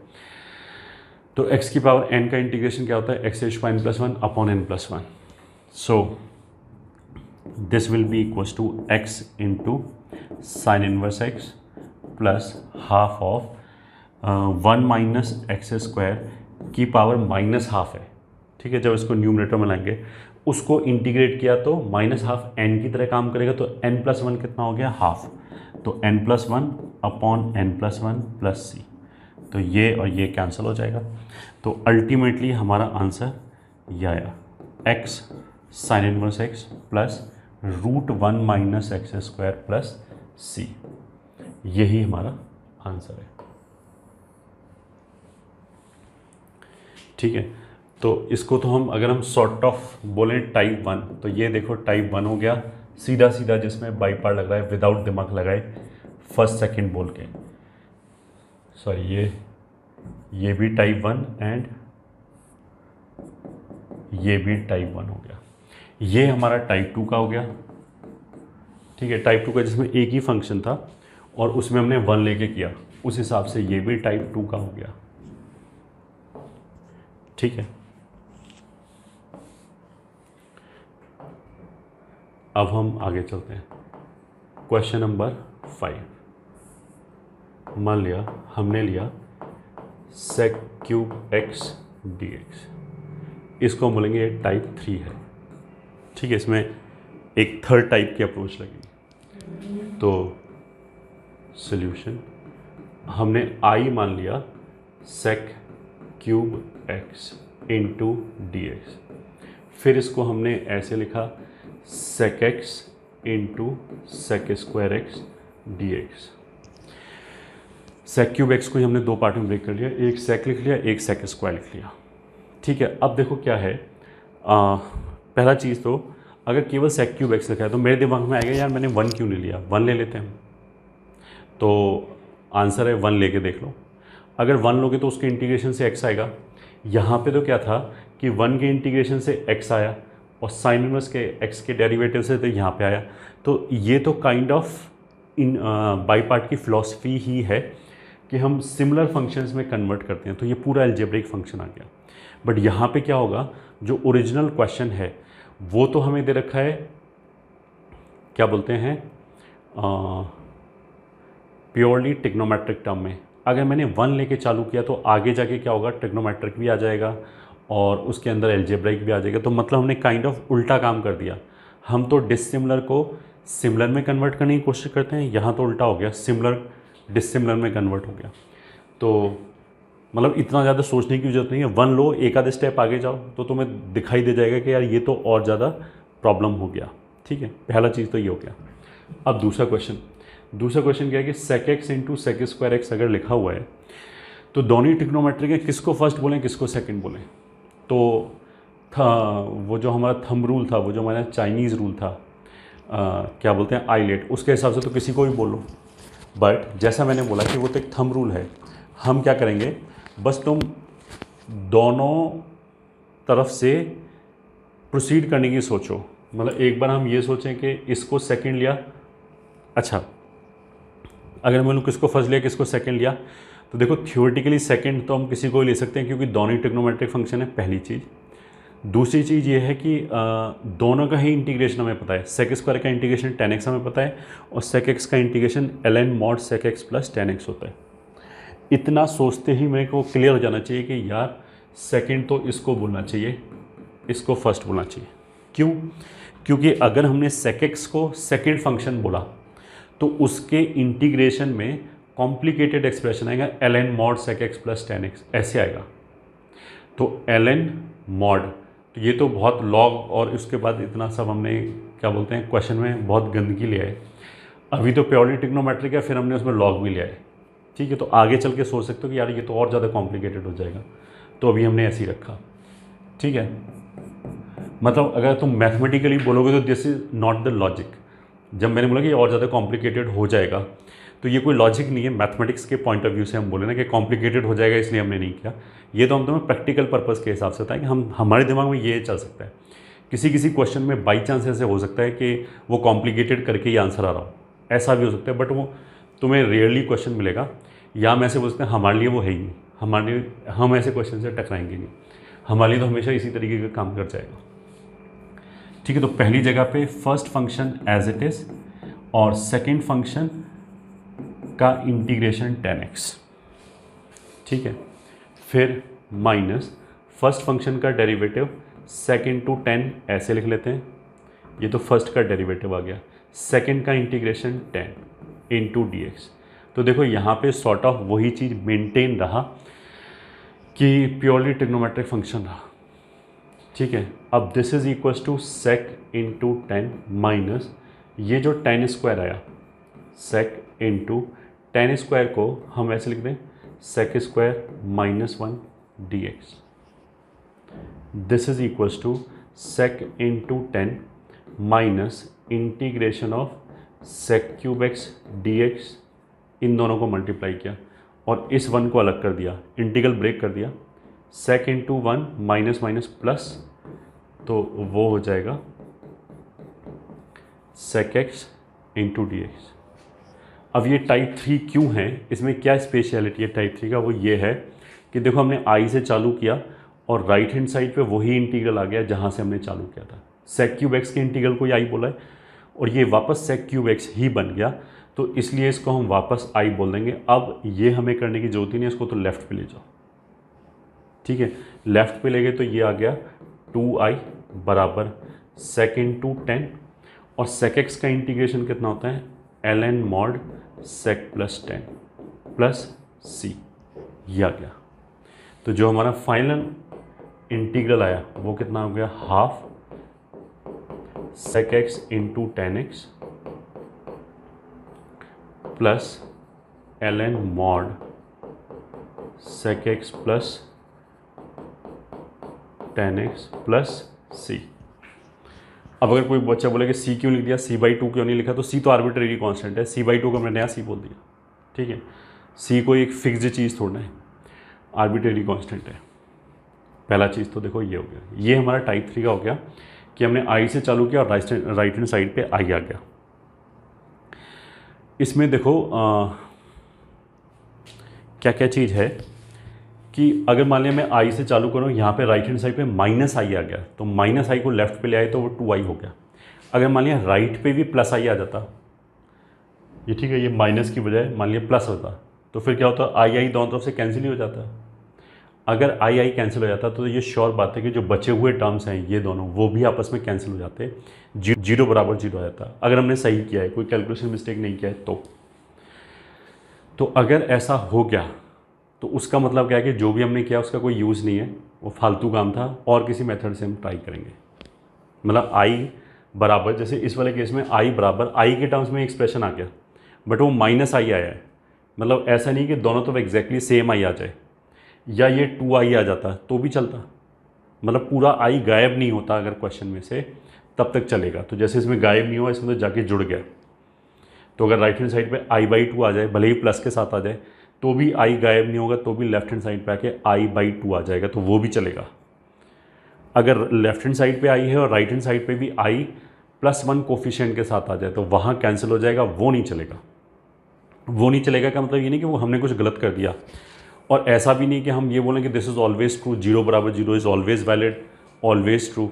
तो x की पावर n का इंटीग्रेशन क्या होता है, x raise power n plus one upon n plus one. So this will be equals to x into sine inverse x plus half of 1 minus x square की power minus half है। ठीक है, जब इसको numerator में लाएंगे उसको integrate किया तो माइनस हाफ n की तरह काम करेगा, तो n प्लस वन कितना हो गया, हाफ। तो n plus one upon n plus one plus c, तो ये और ये कैंसिल हो जाएगा। तो अल्टीमेटली हमारा आंसर यह आया x sine inverse x plus root 1 minus x square plus c, यही हमारा आंसर है। ठीक है, तो इसको तो हम अगर हम सॉर्ट ऑफ बोलें टाइप 1, तो ये देखो टाइप 1 हो गया सीधा सीधा, जिसमें बाई पार्ट लग रहा है विदाउट दिमाग लगाए फर्स्ट सेकंड बोल के। सॉरी ये भी टाइप 1 एंड ये भी टाइप 1 हो गया। ये हमारा टाइप 2 का हो गया। ठीक है, टाइप 2 का जिसमें एक ही फंक्शन था और उसमें हमने 1 लेके किया, उस हिसाब से ये भी टाइप 2 का हो गया। ठीक है, अब हम आगे चलते हैं। Question number 5। मान लिया हमने लिया sec cube x d x, इसको हम बोलेंगे टाइप 3 है। ठीक है, इसमें एक थर्ड टाइप की अप्रोच लगेगी। तो सॉल्यूशन हमने आई मान लिया sec cube x into d x, फिर इसको हमने ऐसे लिखा sec x into sec square x d x. Sec cube x को ही हमने दो पार्ट में ब्रेक कर लिया, एक सेक लिख लिया, एक सेक स्क्वायर लिख लिया। ठीक है, अब देखो क्या है, पहला चीज़ तो अगर केवल सेक क्यूब एक्स लिखा है तो मेरे दिमाग में आएगा यार मैंने 1 क्यों नहीं लिया, 1 ले लेते हैं। तो आंसर है 1 लेके देख लो। अगर 1 लोगे तो उसके इंटीग्रेशन से x आएगा। यहाँ पे तो क्या था कि 1 के इंटीग्रेशन से x आया और साइन इनवर्स के x के डेरिवेटिव से तो यहाँ पे आया। तो ये तो kind of in by part की फिलॉसफी ही है कि हम सिमिलर फंक्शंस में कन्वर्ट करते हैं। तो ये पूरा अलजेब्रिक फंक्शन आ गया। बट यहाँ पे क्या होगा, जो ओरिजिनल क्वेश्चन है वो तो हमें दे रखा है, क्या बोलते हैं, प्योरली ट्रिग्नोमेट्रिक टर्म में। अगर मैंने 1 लेके चालू किया तो आगे जाके क्या होगा, ट्रिग्नोमेट्रिक भी आ जाएगा और उसके अंदर अलजेब्रिक भी आ जाएगा। तो मतलब हमने काइंड ऑफ उल्टा काम कर दिया। हम तो डिसिमिलर को सिमिलर में कन्वर्ट करने की कोशिश करते हैं, यहाँ तो उल्टा हो गया, सिमिलर डिसिमिलर में कन्वर्ट हो गया। तो मतलब इतना ज़्यादा सोचने की जरूरत नहीं है। 1 लो, एक आधे स्टेप आगे जाओ तो तुम्हें दिखाई दे जाएगा कि यार ये तो और ज़्यादा प्रॉब्लम हो गया। ठीक है, पहला चीज़ तो ये हो गया। अब दूसरा क्वेश्चन क्या है कि sec x into sec square x अगर लिखा हुआ है तो दोनों ही ट्रिग्नोमेट्रिक है, किसको फर्स्ट बोलें किसको सेकंड बोलें। तो था वो जो हमारा थंब रूल था, वो जो हमारा चाइनीज़ रूल था, क्या बोलते हैं, आईलेट, उसके हिसाब से तो किसी को भी बोलो। बट जैसा मैंने बोला कि वो तो एक थंब रूल है, हम क्या करेंगे, बस तुम दोनों तरफ से प्रोसीड करने की सोचो। मतलब एक बार हम ये सोचें कि इसको सेकंड लिया, अच्छा अगर मैंने किसको फर्स्ट लिया किसको सेकंड लिया, तो देखो थियोरेटिकली सेकंड तो हम किसी को ही ले सकते हैं क्योंकि दोनों ही ट्रिग्नोमेट्रिक फंक्शन है, पहली चीज़। दूसरी चीज़ ये है कि दोनों का ही इंटीग्रेशन हमें पता है। सेक स्क्वायर का इंटीग्रेशन tan x हमें पता है और सेक एक्स का integration ln mod sec x plus tan x होता है। इतना सोचते ही मेरे को क्लियर हो जाना चाहिए कि यार सेकंड तो इसको बोलना चाहिए, इसको फर्स्ट बोलना चाहिए। क्यों? क्योंकि अगर हमने सेक एक्स को सेकंड फंक्शन बोला तो उसके इंटीग्रेशन में कॉम्प्लिकेटेड एक्सप्रेशन आएगा ln mod sec x plus tan x, ऐसे आएगा। तो ln मॉड तो ये तो बहुत लॉग और उसके बाद इतना सब हमने क्या बोलते हैं क्वेश्चन में बहुत गंदगी लिया है। अभी तो प्योरली ट्रिग्नोमेट्रिक है, फिर हमने उसमें लॉग भी लिया है, ठीक है। तो आगे चल के सोच सकते हो कि यार ये तो और ज़्यादा कॉम्प्लिकेटेड हो जाएगा, तो अभी हमने ऐसे ही रखा, ठीक है। मतलब अगर तुम मैथमेटिकली बोलोगे तो this is not the logic. जब मैंने बोला कि और ज़्यादा कॉम्प्लिकेटेड हो जाएगा, तो ये कोई लॉजिक नहीं है। मैथमेटिक्स के पॉइंट ऑफ व्यू से हम बोले ना कि कॉम्प्लिकेटेड हो जाएगा इसलिए हमने नहीं किया। ये तो हम तुम्हें प्रैक्टिकल पर्पज़ के हिसाब से था कि हमारे दिमाग में ये चल सकता है। किसी किसी क्वेश्चन में बाई चांस ऐसे हो सकता है कि वो कॉम्प्लिकेटेड करके ही आंसर आ रहा हो, ऐसा भी हो सकता है, बट वो तुम्हें रेयरली क्वेश्चन मिलेगा। या हम ऐसे बोल सकते हैं हमारे लिए वो है ही नहीं, हमारे लिए हम ऐसे क्वेश्चन से टकराएंगे नहीं, हमारे लिए तो हमेशा इसी तरीके का काम कर जाएगा, ठीक है। तो पहली जगह पे first function as it is और सेकेंड फंक्शन का इंटीग्रेशन 10x, ठीक है। फिर माइनस फर्स्ट फंक्शन का डेरिवेटिव सेकेंड टू 10 ऐसे लिख लेते हैं, ये तो फर्स्ट का डेरिवेटिव आ गया, सेकेंड का इंटीग्रेशन 10 इंटू dx। तो देखो यहाँ पे सॉर्ट ऑफ वही चीज़ मेंटेन रहा कि प्योरली ट्रिग्नोमेट्रिक फंक्शन रहा, ठीक है। अब this is equals to sec into 10 minus ये जो 10 स्क्वायर आया, सेक इंटू 10 स्क्वायर को हम ऐसे लिख दें sec square minus 1 dx। This is equals to sec into 10 minus integration of sec cube x dx। इन दोनों को मल्टीप्लाई किया और इस 1 को अलग कर दिया, इंटीग्रल ब्रेक कर दिया, sec into 1 minus minus plus, तो वो हो जाएगा sec x into d x. अब ये टाइप 3 क्यों है, इसमें क्या स्पेशलिटी है टाइप 3 का, वो ये है कि देखो हमने आई से चालू किया और राइट हैंड साइड पे वही इंटीग्रल आ गया जहाँ से हमने चालू किया था। सेक क्यूब एक्स के इंटीग्रल को आई बोला है और ये वापस सेक क्यूब एक्स ही बन गया, तो इसलिए इसको हम वापस आई बोल देंगे। अब ये हमें करने की जरूरत ही नहीं है, इसको तो लेफ़्ट पे ले जाओ, ठीक है। लेफ़्ट पे ले गए तो ये आ गया 2i बराबर सेक इंटू 10 और सेक एक्स का इंटीग्रेशन कितना होता है ln mod sec plus 10 plus c, ये आ गया। तो जो हमारा फाइनल इंटीग्रल आया वो कितना हो गया, half sec x into 10x plus ln mod sec x plus 10x plus c. अब अगर कोई बच्चा बोले कि सी क्यों लिख दिया, c/2 क्यों नहीं लिखा, तो सी तो आर्बिट्रेरी कांस्टेंट है, c/2 को मैंने नया सी बोल दिया, ठीक है। सी कोई एक फिक्स्ड चीज़ थोड़ा है, आर्बिट्रेरी कांस्टेंट है। पहला चीज़ तो देखो ये हो गया, ये हमारा टाइप 3 का हो गया कि हमने आई से चालू किया और राइट हैंड साइड पे आई आ गया। इसमें देखो क्या क्या चीज़ है कि अगर मान लिया मैं आई से चालू करूँ, यहाँ पे राइट हैंड साइड पे माइनस आई आ गया, तो माइनस आई को लेफ्ट पे ले आए तो वो 2i हो गया। अगर मान लिया राइट पे भी प्लस आई आ जाता, ये ठीक है, ये माइनस की बजाय मान लिया प्लस होता, तो फिर क्या होता, आई दोनों तरफ से कैंसिल ही हो जाता। अगर आई कैंसिल हो जाता तो ये श्योर बात है कि जो बचे हुए टर्म्स हैं ये दोनों, वो भी आपस में कैंसिल हो जाते, जीरो बराबर जीरो आ जाता, अगर हमने सही किया है, कोई कैलकुलेशन मिस्टेक नहीं किया है तो अगर ऐसा हो गया तो उसका मतलब क्या है कि जो भी हमने किया उसका कोई यूज़ नहीं है, वो फालतू काम था और किसी मेथड से हम ट्राई करेंगे। मतलब आई बराबर, जैसे इस वाले केस में आई बराबर, आई के टर्म्स में एक्सप्रेशन आ गया बट वो माइनस आई आया है, मतलब ऐसा नहीं कि दोनों तरफ एग्जैक्टली सेम आई आ जाए, या ये 2i आ जाता तो भी चलता, मतलब पूरा आई गायब नहीं होता अगर क्वेश्चन में से, तब तक चलेगा। तो जैसे इसमें गायब नहीं हुआ, इसमें तो जाके जुड़ गया, तो अगर राइट हैंड साइड पे i/2 आ जाए, भले ही प्लस के साथ आ जाए, तो भी आई गायब नहीं होगा, तो भी लेफ्ट हैंड साइड पे आके i/2 आ जाएगा, तो वो भी चलेगा। अगर लेफ्ट हैंड साइड पे आई है और राइट हैंड साइड पे भी i+1 कोफिशिएंट के साथ आ जाए तो वहाँ कैंसिल हो जाएगा, वो नहीं चलेगा। वो नहीं चलेगा का मतलब ये नहीं कि वो हमने कुछ गलत कर दिया, और ऐसा भी नहीं कि हम ये बोलें कि this is always true, zero बराबर zero is always valid, always true,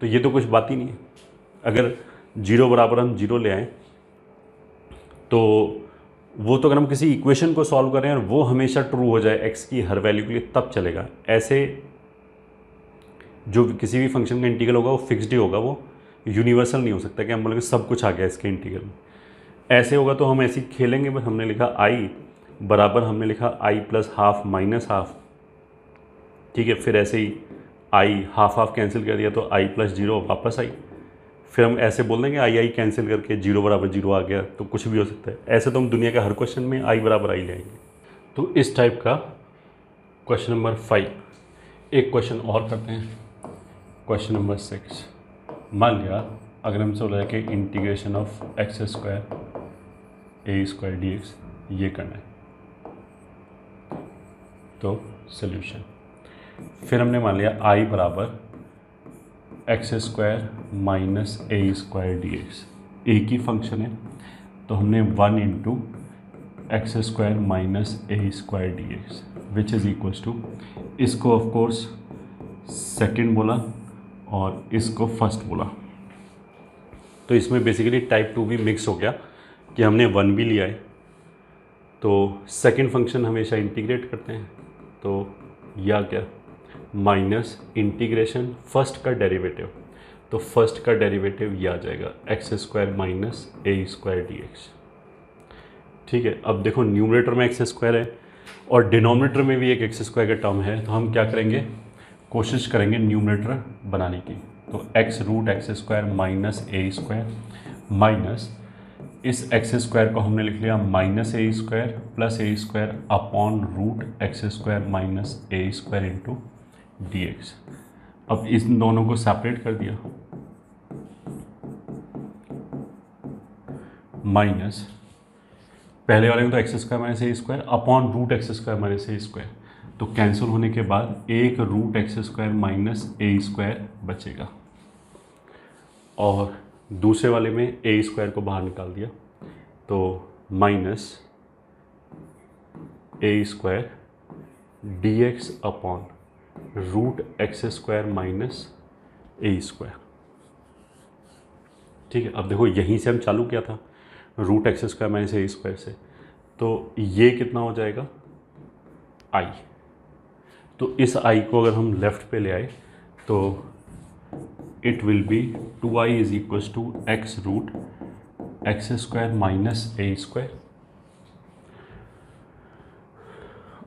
तो ये तो कुछ बात ही नहीं है। अगर जीरो बराबर हम जीरो ले आएँ तो वो तो अगर हम किसी इक्वेशन को सॉल्व कर रहे हैं और वो हमेशा ट्रू हो जाए एक्स की हर वैल्यू के लिए, तब चलेगा। ऐसे जो किसी भी फंक्शन का इंटीग्रल होगा वो फिक्स्ड ही होगा, वो यूनिवर्सल नहीं हो सकता कि हम बोलेंगे सब कुछ आ गया इसके इंटीग्रल में। ऐसे होगा तो हम ऐसे ही खेलेंगे, बस हमने लिखा आई बराबर, हमने लिखा i+½ माइनस हाफ, ठीक है, फिर ऐसे ही आई हाफ हाफ कैंसिल कर दिया तो आई प्लस जीरो वापस आई, फिर हम ऐसे बोल देंगे आई आई कैंसिल करके जीरो बराबर जीरो आ गया, तो कुछ भी हो सकता है। ऐसे तो हम दुनिया के हर क्वेश्चन में आई बराबर आई लेंगे। तो इस टाइप का क्वेश्चन नंबर 5। एक क्वेश्चन और करते हैं, क्वेश्चन नंबर 6। मान लिया अगर हमसे बोला है कि integration of x square A square d x ये करना है, तो सोल्यूशन। फिर हमने मान लिया आई बराबर x square minus a square d x, एक ही फंक्शन है, तो हमने 1 into x square minus a square d x which is equals to, इसको ऑफ कोर्स सेकेंड बोला और इसको फर्स्ट बोला, तो इसमें बेसिकली टाइप 2 भी मिक्स हो गया कि हमने 1 भी लिया है, तो सेकंड फंक्शन हमेशा इंटीग्रेट करते हैं, तो या क्या माइनस इंटीग्रेशन फर्स्ट का डेरिवेटिव, तो फर्स्ट का डेरिवेटिव ये आ जाएगा x square minus a square d x. ठीक है, अब देखो न्यूमरेटर में एक्स स्क्वायर है और डिनोमिनेटर में भी एक एक्स स्क्वायर का टर्म है, तो हम क्या करेंगे, कोशिश करेंगे न्यूमरेटर बनाने की। तो x root x square minus a square minus इस एक्स स्क्वायर को हमने लिख लिया minus a square plus a square upon root x square minus a square into d x. अब इन दोनों को सेपरेट कर दिया, माइनस पहले वाले में तो x square minus a square upon root x square minus a square, तो कैंसिल होने के बाद एक root x square minus a square बचेगा, और दूसरे वाले में ए स्क्वायर को बाहर निकाल दिया, तो minus a square d x upon root x square minus a square. ठीक है, अब देखो यहीं से हम चालू किया था root x square minus a square से, तो ये कितना हो जाएगा आई, तो इस आई को अगर हम लेफ्ट पे ले आए तो it will be 2i is equals to x root x square minus a square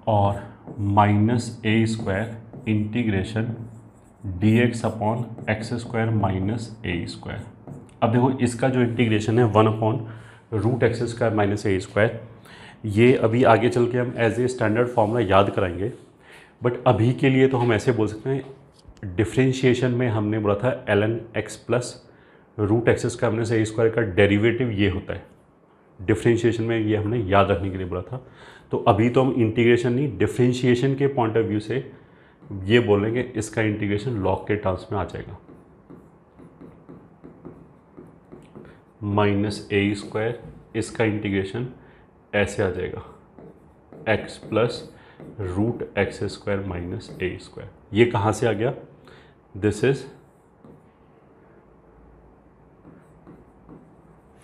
और minus a square integration d x upon x square minus a square. अब देखो इसका जो इंटीग्रेशन है 1 upon root x square minus a square, ये अभी आगे चल के हम एज ए स्टैंडर्ड फॉर्मूला याद कराएंगे, बट अभी के लिए तो हम ऐसे बोल सकते हैं डिफ्रेंशिएशन में हमने बोला था ln x plus root x square minus a square का डेरिवेटिव ये होता है, डिफ्रेंशिएशन में ये हमने याद रखने के लिए बोला था। तो अभी तो हम इंटीग्रेशन नहीं डिफ्रेंशिएशन के पॉइंट ऑफ व्यू से ये बोलेंगे, इसका इंटीग्रेशन लॉग के टर्म्स में आ जाएगा, माइनस ए स्क्वायर, इसका इंटीग्रेशन ऐसे आ जाएगा x plus root x square minus a square. ये कहाँ से आ गया, this is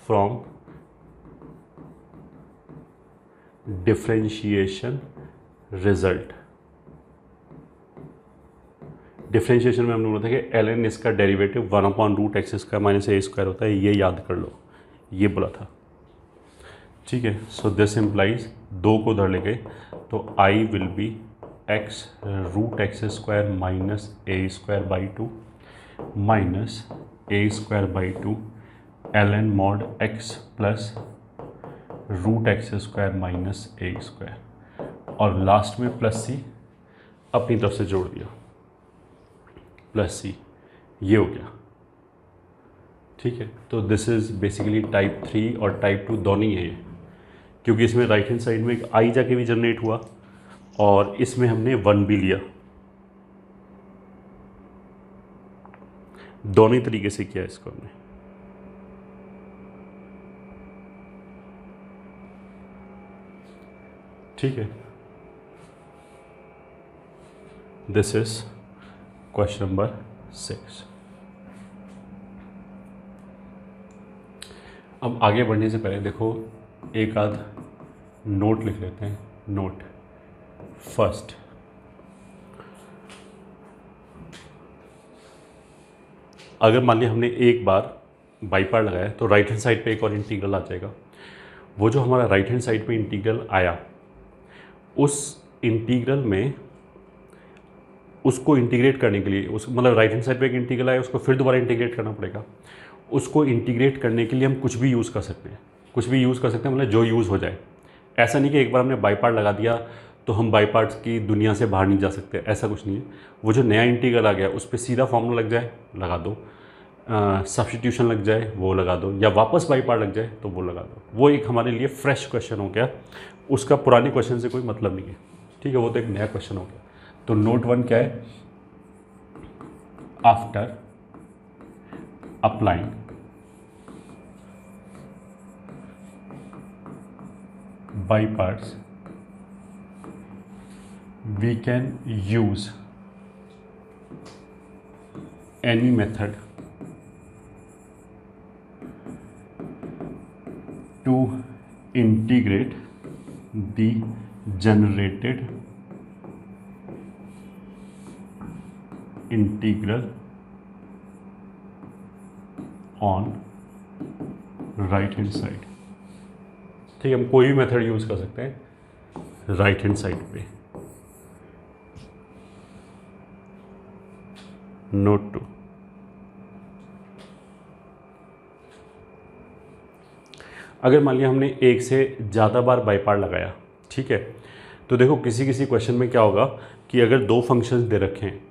from differentiation result. Differentiation में हमने बोला था कि ln इसका derivative 1 upon root x square minus a square होता है, ये याद कर लो, ये बोला था। ठीक है, सो दिस इम्प्लाइज 2 को उधर ले गए, तो I will be x root x square minus a square by 2 minus a square by 2 ln mod x plus root x square minus a square, और लास्ट में प्लस सी अपनी तरफ से जोड़ दिया, प्लस सी, ये हो गया। ठीक है, तो दिस इज़ बेसिकली टाइप 3 और टाइप 2 दोनों ही है, क्योंकि इसमें राइट हैंड साइड में एक आई जाके भी जनरेट हुआ और इसमें हमने 1 भी लिया, दोनों ही तरीके से किया इसको हमने। ठीक है, दिस इज क्वेश्चन नंबर 6। अब आगे बढ़ने से पहले देखो एक आध नोट लिख लेते हैं। नोट फर्स्ट, अगर मान लिया हमने एक बार बाई पार्ट लगाया तो राइट हैंड साइड पे एक और इंटीग्रल आ जाएगा। वो जो हमारा राइट हैंड साइड पे इंटीग्रल आया, उस इंटीग्रल में उसको इंटीग्रेट करने के लिए उस मतलब राइट हैंड साइड पे एक इंटीग्रल आया, उसको फिर दोबारा इंटीग्रेट करना पड़ेगा। उसको इंटीग्रेट करने के लिए हम कुछ भी यूज़ कर सकते हैं, कुछ भी यूज़ कर सकते हैं, मतलब जो यूज़ हो जाए। ऐसा नहीं कि एक बार हमने बाई पार्ट लगा दिया तो हम बाई पार्ट्स की दुनिया से बाहर नहीं जा सकते, ऐसा कुछ नहीं है। वो जो नया इंटीग्रल आ गया उस पर सीधा फॉर्मूला लग जाए, लगा दो, सब्स्टिट्यूशन लग जाए वो लगा दो, या वापस बाई पार्ट लग जाए तो वो लगा दो। वो एक हमारे लिए फ्रेश क्वेश्चन हो गया, उसका पुराने क्वेश्चन से कोई मतलब नहीं है, ठीक है, वो तो एक नया क्वेश्चन हो गया। तो नोट 1 क्या है, after applying by parts we can use any method to integrate the generated integral on right hand side। ठीक है, हम कोई भी मेथड यूज़ कर सकते हैं राइट हैंड साइड पे। नोट 2, अगर मान लिया हमने एक से ज़्यादा बार बाई पार्ट लगाया, ठीक है, तो देखो किसी किसी क्वेश्चन में क्या होगा कि अगर दो फंक्शंस दे रखे हैं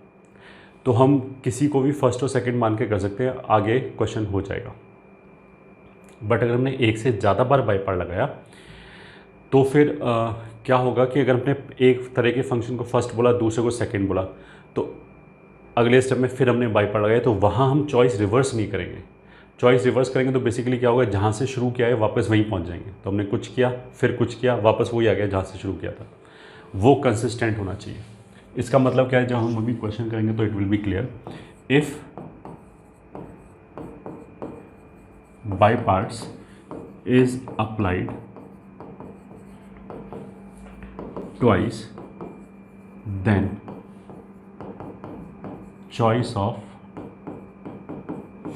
तो हम किसी को भी फर्स्ट और सेकंड मान के कर सकते हैं, आगे क्वेश्चन हो जाएगा। बट अगर हमने एक से ज़्यादा बार बाई पार्ट लगाया तो फिर क्या होगा कि अगर हमने एक तरह के फंक्शन को फर्स्ट बोला, दूसरे को सेकंड बोला, तो अगले स्टेप में फिर हमने बाई पार्ट लगाया, तो वहाँ हम चॉइस रिवर्स नहीं करेंगे। चॉइस रिवर्स करेंगे तो बेसिकली क्या होगा, जहाँ से शुरू किया है वापस वहीं पहुँच जाएंगे। तो हमने कुछ किया, फिर कुछ किया, वापस वही आ गया जहाँ से शुरू किया था। वो कंसिस्टेंट होना चाहिए। इसका मतलब क्या है, जब हम अभी क्वेश्चन करेंगे तो it will be clear. If by parts is applied twice, then choice of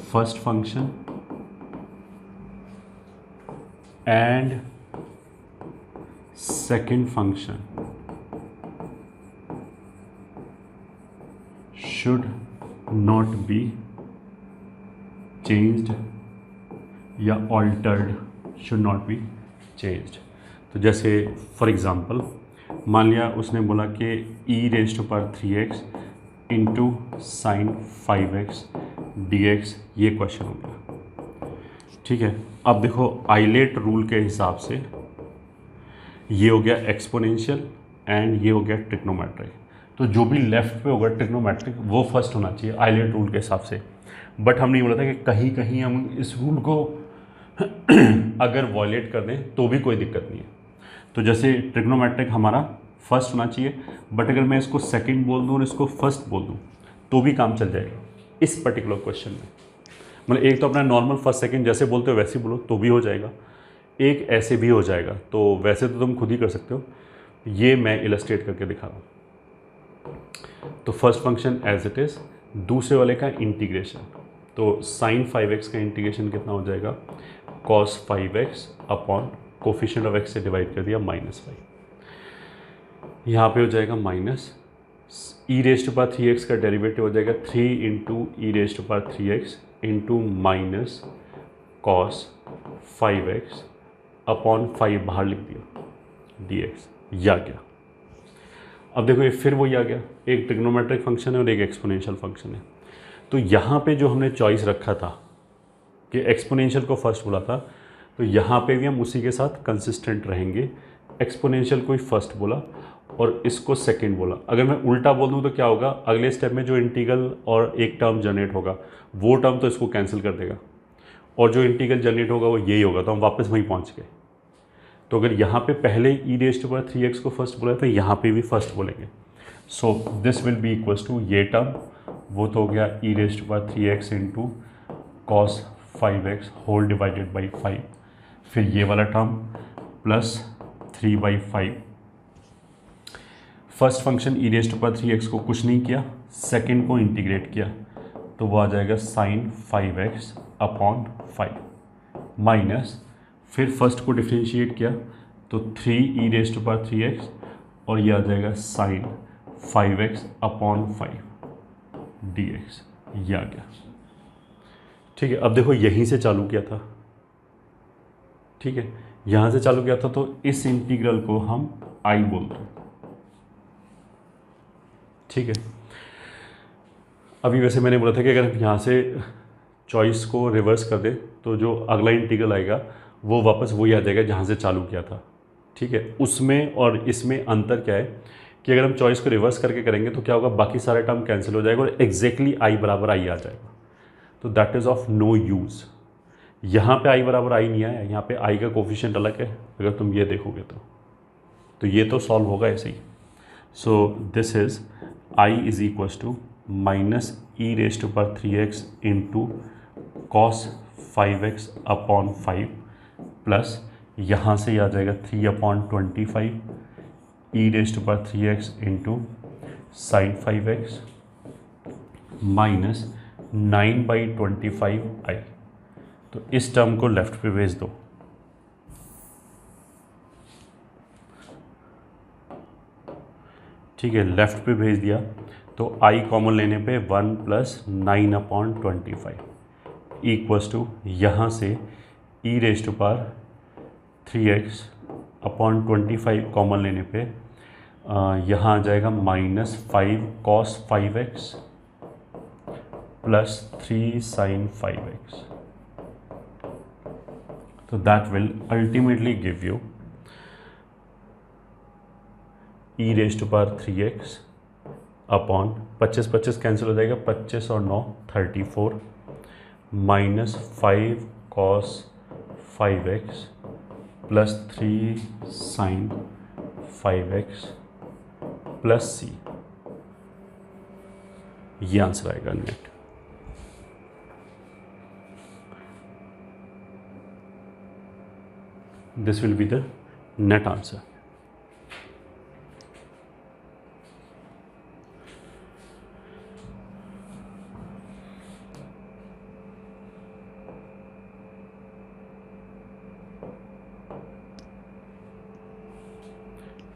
first function and second function should not be changed या altered, should not be changed। तो जैसे फॉर एग्ज़ाम्पल मान लिया उसने बोला कि e⁻³ into sine 5x dx, ये question हो गया, ठीक है। अब देखो आइलेट रूल के हिसाब से ये हो गया एक्सपोनेंशियल एंड ये हो गया ट्रिग्नोमेट्रिक। तो जो भी लेफ्ट पे होगा ट्रिग्नोमेट्रिक वो फर्स्ट होना चाहिए आइलेट रूल के हिसाब से। बट हमने बोला था कि कहीं कहीं हम इस रूल को अगर वॉयलेट कर दें तो भी कोई दिक्कत नहीं है। तो जैसे ट्रिग्नोमेट्रिक हमारा फर्स्ट होना चाहिए, बट अगर मैं इसको सेकंड बोल दूँ और इसको फर्स्ट बोल दूँ तो भी काम चल जाएगा इस पर्टिकुलर क्वेश्चन में। मतलब एक तो अपना नॉर्मल फर्स्ट सेकंड जैसे बोलते हो वैसे ही बोलो तो भी हो जाएगा, एक ऐसे भी हो जाएगा। तो वैसे तो तुम खुद ही कर सकते हो, ये मैं इलस्ट्रेट करके दिखा रहा हूँ। तो first function as it is, दूसरे वाले का इंटीग्रेशन, तो साइन 5x का इंटीग्रेशन कितना हो जाएगा, cos 5x upon coefficient of x से डिवाइड कर दिया -5, यहाँ पे हो जाएगा माइनस e⁻³ का डेरिवेटिव हो जाएगा 3 into e⁻³ into minus cos 5x upon 5 बाहर लिख दिया dx, या गया। अब देखो ये फिर वही आ गया, एक ट्रिग्नोमेट्रिक फंक्शन है और एक एक्सपोनेंशियल फंक्शन है। तो यहाँ पे जो हमने चॉइस रखा था कि एक्सपोनेंशियल को फर्स्ट बोला था, तो यहाँ पे भी हम उसी के साथ कंसिस्टेंट रहेंगे। एक्सपोनेंशियल को ही फर्स्ट बोला और इसको सेकंड बोला। अगर मैं उल्टा बोल दूँ तो क्या होगा, अगले स्टेप में जो इंटीग्रल और एक टर्म जनरेट होगा वो टर्म तो इसको कैंसिल कर देगा और जो इंटीग्रल जनरेट होगा वो यही होगा, तो हम वापस वहीं पहुँच गए। तो अगर यहाँ पे पहले e⁻³ को फर्स्ट बोला तो यहाँ पे भी फर्स्ट बोलेंगे। So this will be equals to ये टर्म, वो तो हो गया e⁻³ into cos 5x whole divided by 5, फिर ये वाला term plus 3/5। First function e⁻³ को कुछ नहीं किया, सेकंड को इंटीग्रेट किया, तो वो आ जाएगा साइन 5x अपॉन 5 माइनस, फिर फर्स्ट को डिफ्रेंशिएट किया तो 3 e⁻³ और ये आ जाएगा साइन 5x अपॉन 5 dx, ये आ गया। ठीक है, अब देखो यहीं से चालू किया था, ठीक है, यहाँ से चालू किया था, तो इस इंटीग्रल को हम I बोलते हैं। ठीक है, अभी वैसे मैंने बोला था कि अगर हम यहाँ से चॉइस को रिवर्स कर दें तो जो अगला इंटीग्रल आएगा वो वापस वही आ जाएगा जहाँ से चालू किया था। ठीक है, उसमें और इसमें अंतर क्या है कि अगर हम चॉइस को रिवर्स करके करेंगे तो क्या होगा, बाकी सारा टर्म कैंसिल हो जाएगा और एग्जैक्टली I बराबर I आ जाएगा। तो that is of no use. यहाँ पे I बराबर I नहीं आया, यहाँ पे I का कोफिशिएंट अलग है। अगर तुम ये देखोगे तो ये तो सॉल्व होगा ऐसे ही। So this is I is equal to minus e raised पर 3x into cos 5x upon 5 plus यहाँ से आ जाएगा 3 अपॉन 25 ई रेस्ट पर 3x into sine 5x minus 9/25 I। तो इस टर्म को लेफ्ट पे भेज दो। ठीक है, लेफ्ट पे भेज दिया तो I कॉमन लेने पे 1 + 9/25 इक्वल्स टू यहाँ से e raised to power 3x upon 25 common लेने पे यहाँ आ जाएगा -5 cos 5x plus 3 sin 5x। तो that will ultimately give you e raised to power 3x upon 25 cancel हो जाएगा, 25 और 9 34 -5 cos 5x plus 3 sin 5x plus c। ये आंसर आएगा net. This will be the net answer.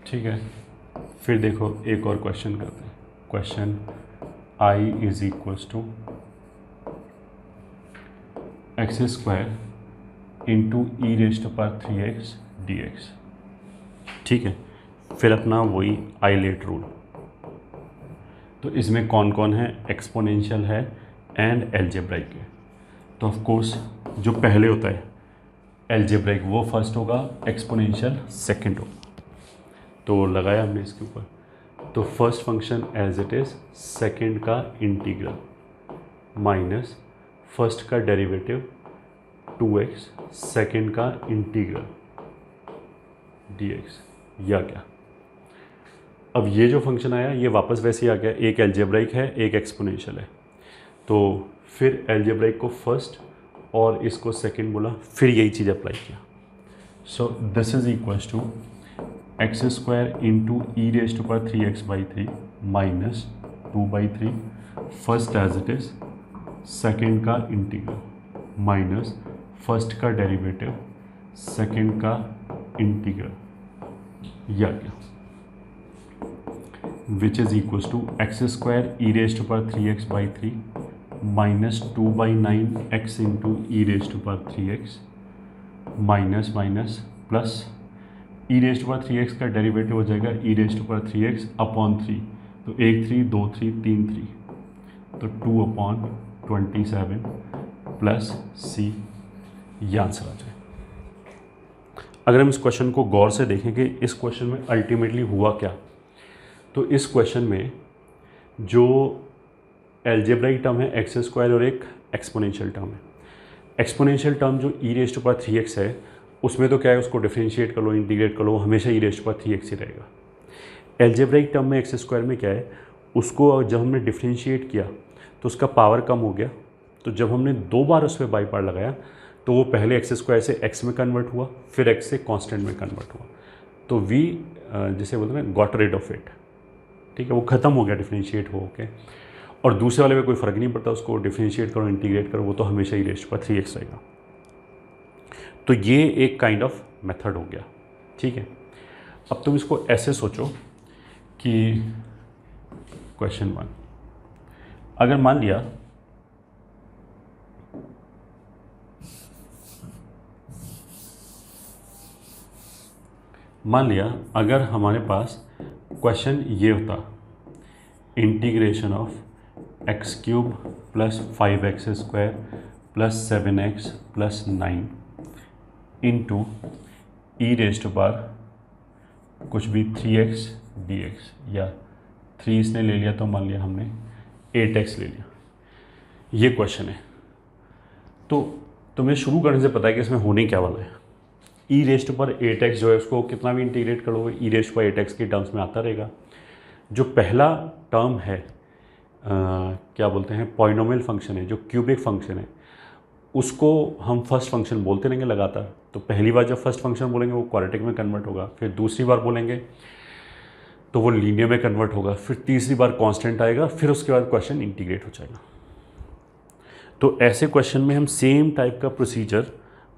ठीक है, फिर देखो एक और क्वेश्चन करते हैं। Question I is equals to x² into e raised पर 3x dx। ठीक है, फिर अपना वही आइलेट रूल। तो इसमें कौन कौन है, एक्सपोनेंशियल है एंड एल्जेब्राइक है। तो ऑफ कोर्स जो पहले होता है एल्जेब्राइक वो फर्स्ट होगा, एक्सपोनेंशियल सेकंड होगा। तो लगाया हमने इसके ऊपर, तो first function as it is, second का इंटीग्रल माइनस फर्स्ट का डेरिवेटिव 2x, सेकंड का इंटीग्रल dx। या क्या, अब ये जो फंक्शन आया ये वापस वैसे ही आ गया, एक एल्जेब्राइक है एक एक्सपोनेंशियल है। तो फिर एल्जेब्राइक को फर्स्ट और इसको सेकंड बोला, फिर यही चीज़ अप्लाई किया। So this is equals to x² into e raised पर 3x/3 minus 2/3 first as it is, second का इंटीग्रल माइनस फर्स्ट का डेरिवेटिव सेकंड का इंटीग्रल, या क्या, which is equals to x² e raised पर 3x/3 minus 2/9x into e raised पर 3x minus minus plus e raised पर 3x का derivative हो जाएगा ई रेस्ट पर 3x अपॉन 3। तो 1 3 2 3 3 3, तो 2/27 प्लस c, ये आंसर आ जाए। अगर हम इस क्वेश्चन को गौर से देखें कि इस क्वेश्चन में अल्टीमेटली हुआ क्या, तो इस क्वेश्चन में जो एल्जेब्राइक टर्म है x² और एक एक्सपोनेंशियल टर्म है। एक्सपोनेंशियल टर्म जो ई रेस्ट पर 3x है उसमें तो क्या है, उसको डिफरेंशिएट कर लो, इंटीग्रेट कर लो, हमेशा ई रेस्ट पर 3x ही रहेगा। एल्जेब्राइक टर्म में x² में क्या है, उसको जब हमने डिफरेंशिएट किया तो उसका पावर कम हो गया। तो जब हमने 2 बार उस पर बाई पार्ट लगाया तो वो पहले x² से x में कन्वर्ट हुआ, फिर x से कांस्टेंट में कन्वर्ट हुआ। तो v जिसे बोलते हैं गॉट रिड ऑफ इट। ठीक है, वो ख़त्म हो गया डिफरेंशिएट हो के, और दूसरे वाले में कोई फ़र्क नहीं पड़ता, उसको डिफरेंशिएट करो इंटीग्रेट करो, वो तो हमेशा ई रेस्ट पर 3x रहेगा। तो ये एक काइंड ऑफ मेथड हो गया। ठीक है, अब तुम इसको ऐसे सोचो कि क्वेश्चन 1, अगर मान लिया अगर हमारे पास क्वेश्चन ये होता, integration of x cube plus 5x² plus 7x plus 9 into E raised power कुछ भी 3x dx, या 3 इसने ले लिया तो मान लिया हमने 8x ले लिया, ये क्वेश्चन है। तो तुम्हें शुरू करने से पता है कि इसमें होने क्या वाला है। ई रेज़्ड पावर 8x जो है उसको कितना भी इंटीग्रेट करोगे ई रेज़्ड पावर 8x के टर्म्स में आता रहेगा। जो पहला टर्म है क्या बोलते हैं, पॉलिनोमियल फंक्शन है, जो क्यूबिक फंक्शन है, उसको हम फर्स्ट फंक्शन बोलते रहेंगे लगातार। तो पहली बार जब फर्स्ट फंक्शन बोलेंगे वो क्वाड्रेटिक में कन्वर्ट होगा, फिर दूसरी बार बोलेंगे तो वो लीनियर में कन्वर्ट होगा, फिर तीसरी बार कांस्टेंट आएगा, फिर उसके बाद क्वेश्चन इंटीग्रेट हो जाएगा। तो ऐसे क्वेश्चन में हम सेम टाइप का प्रोसीजर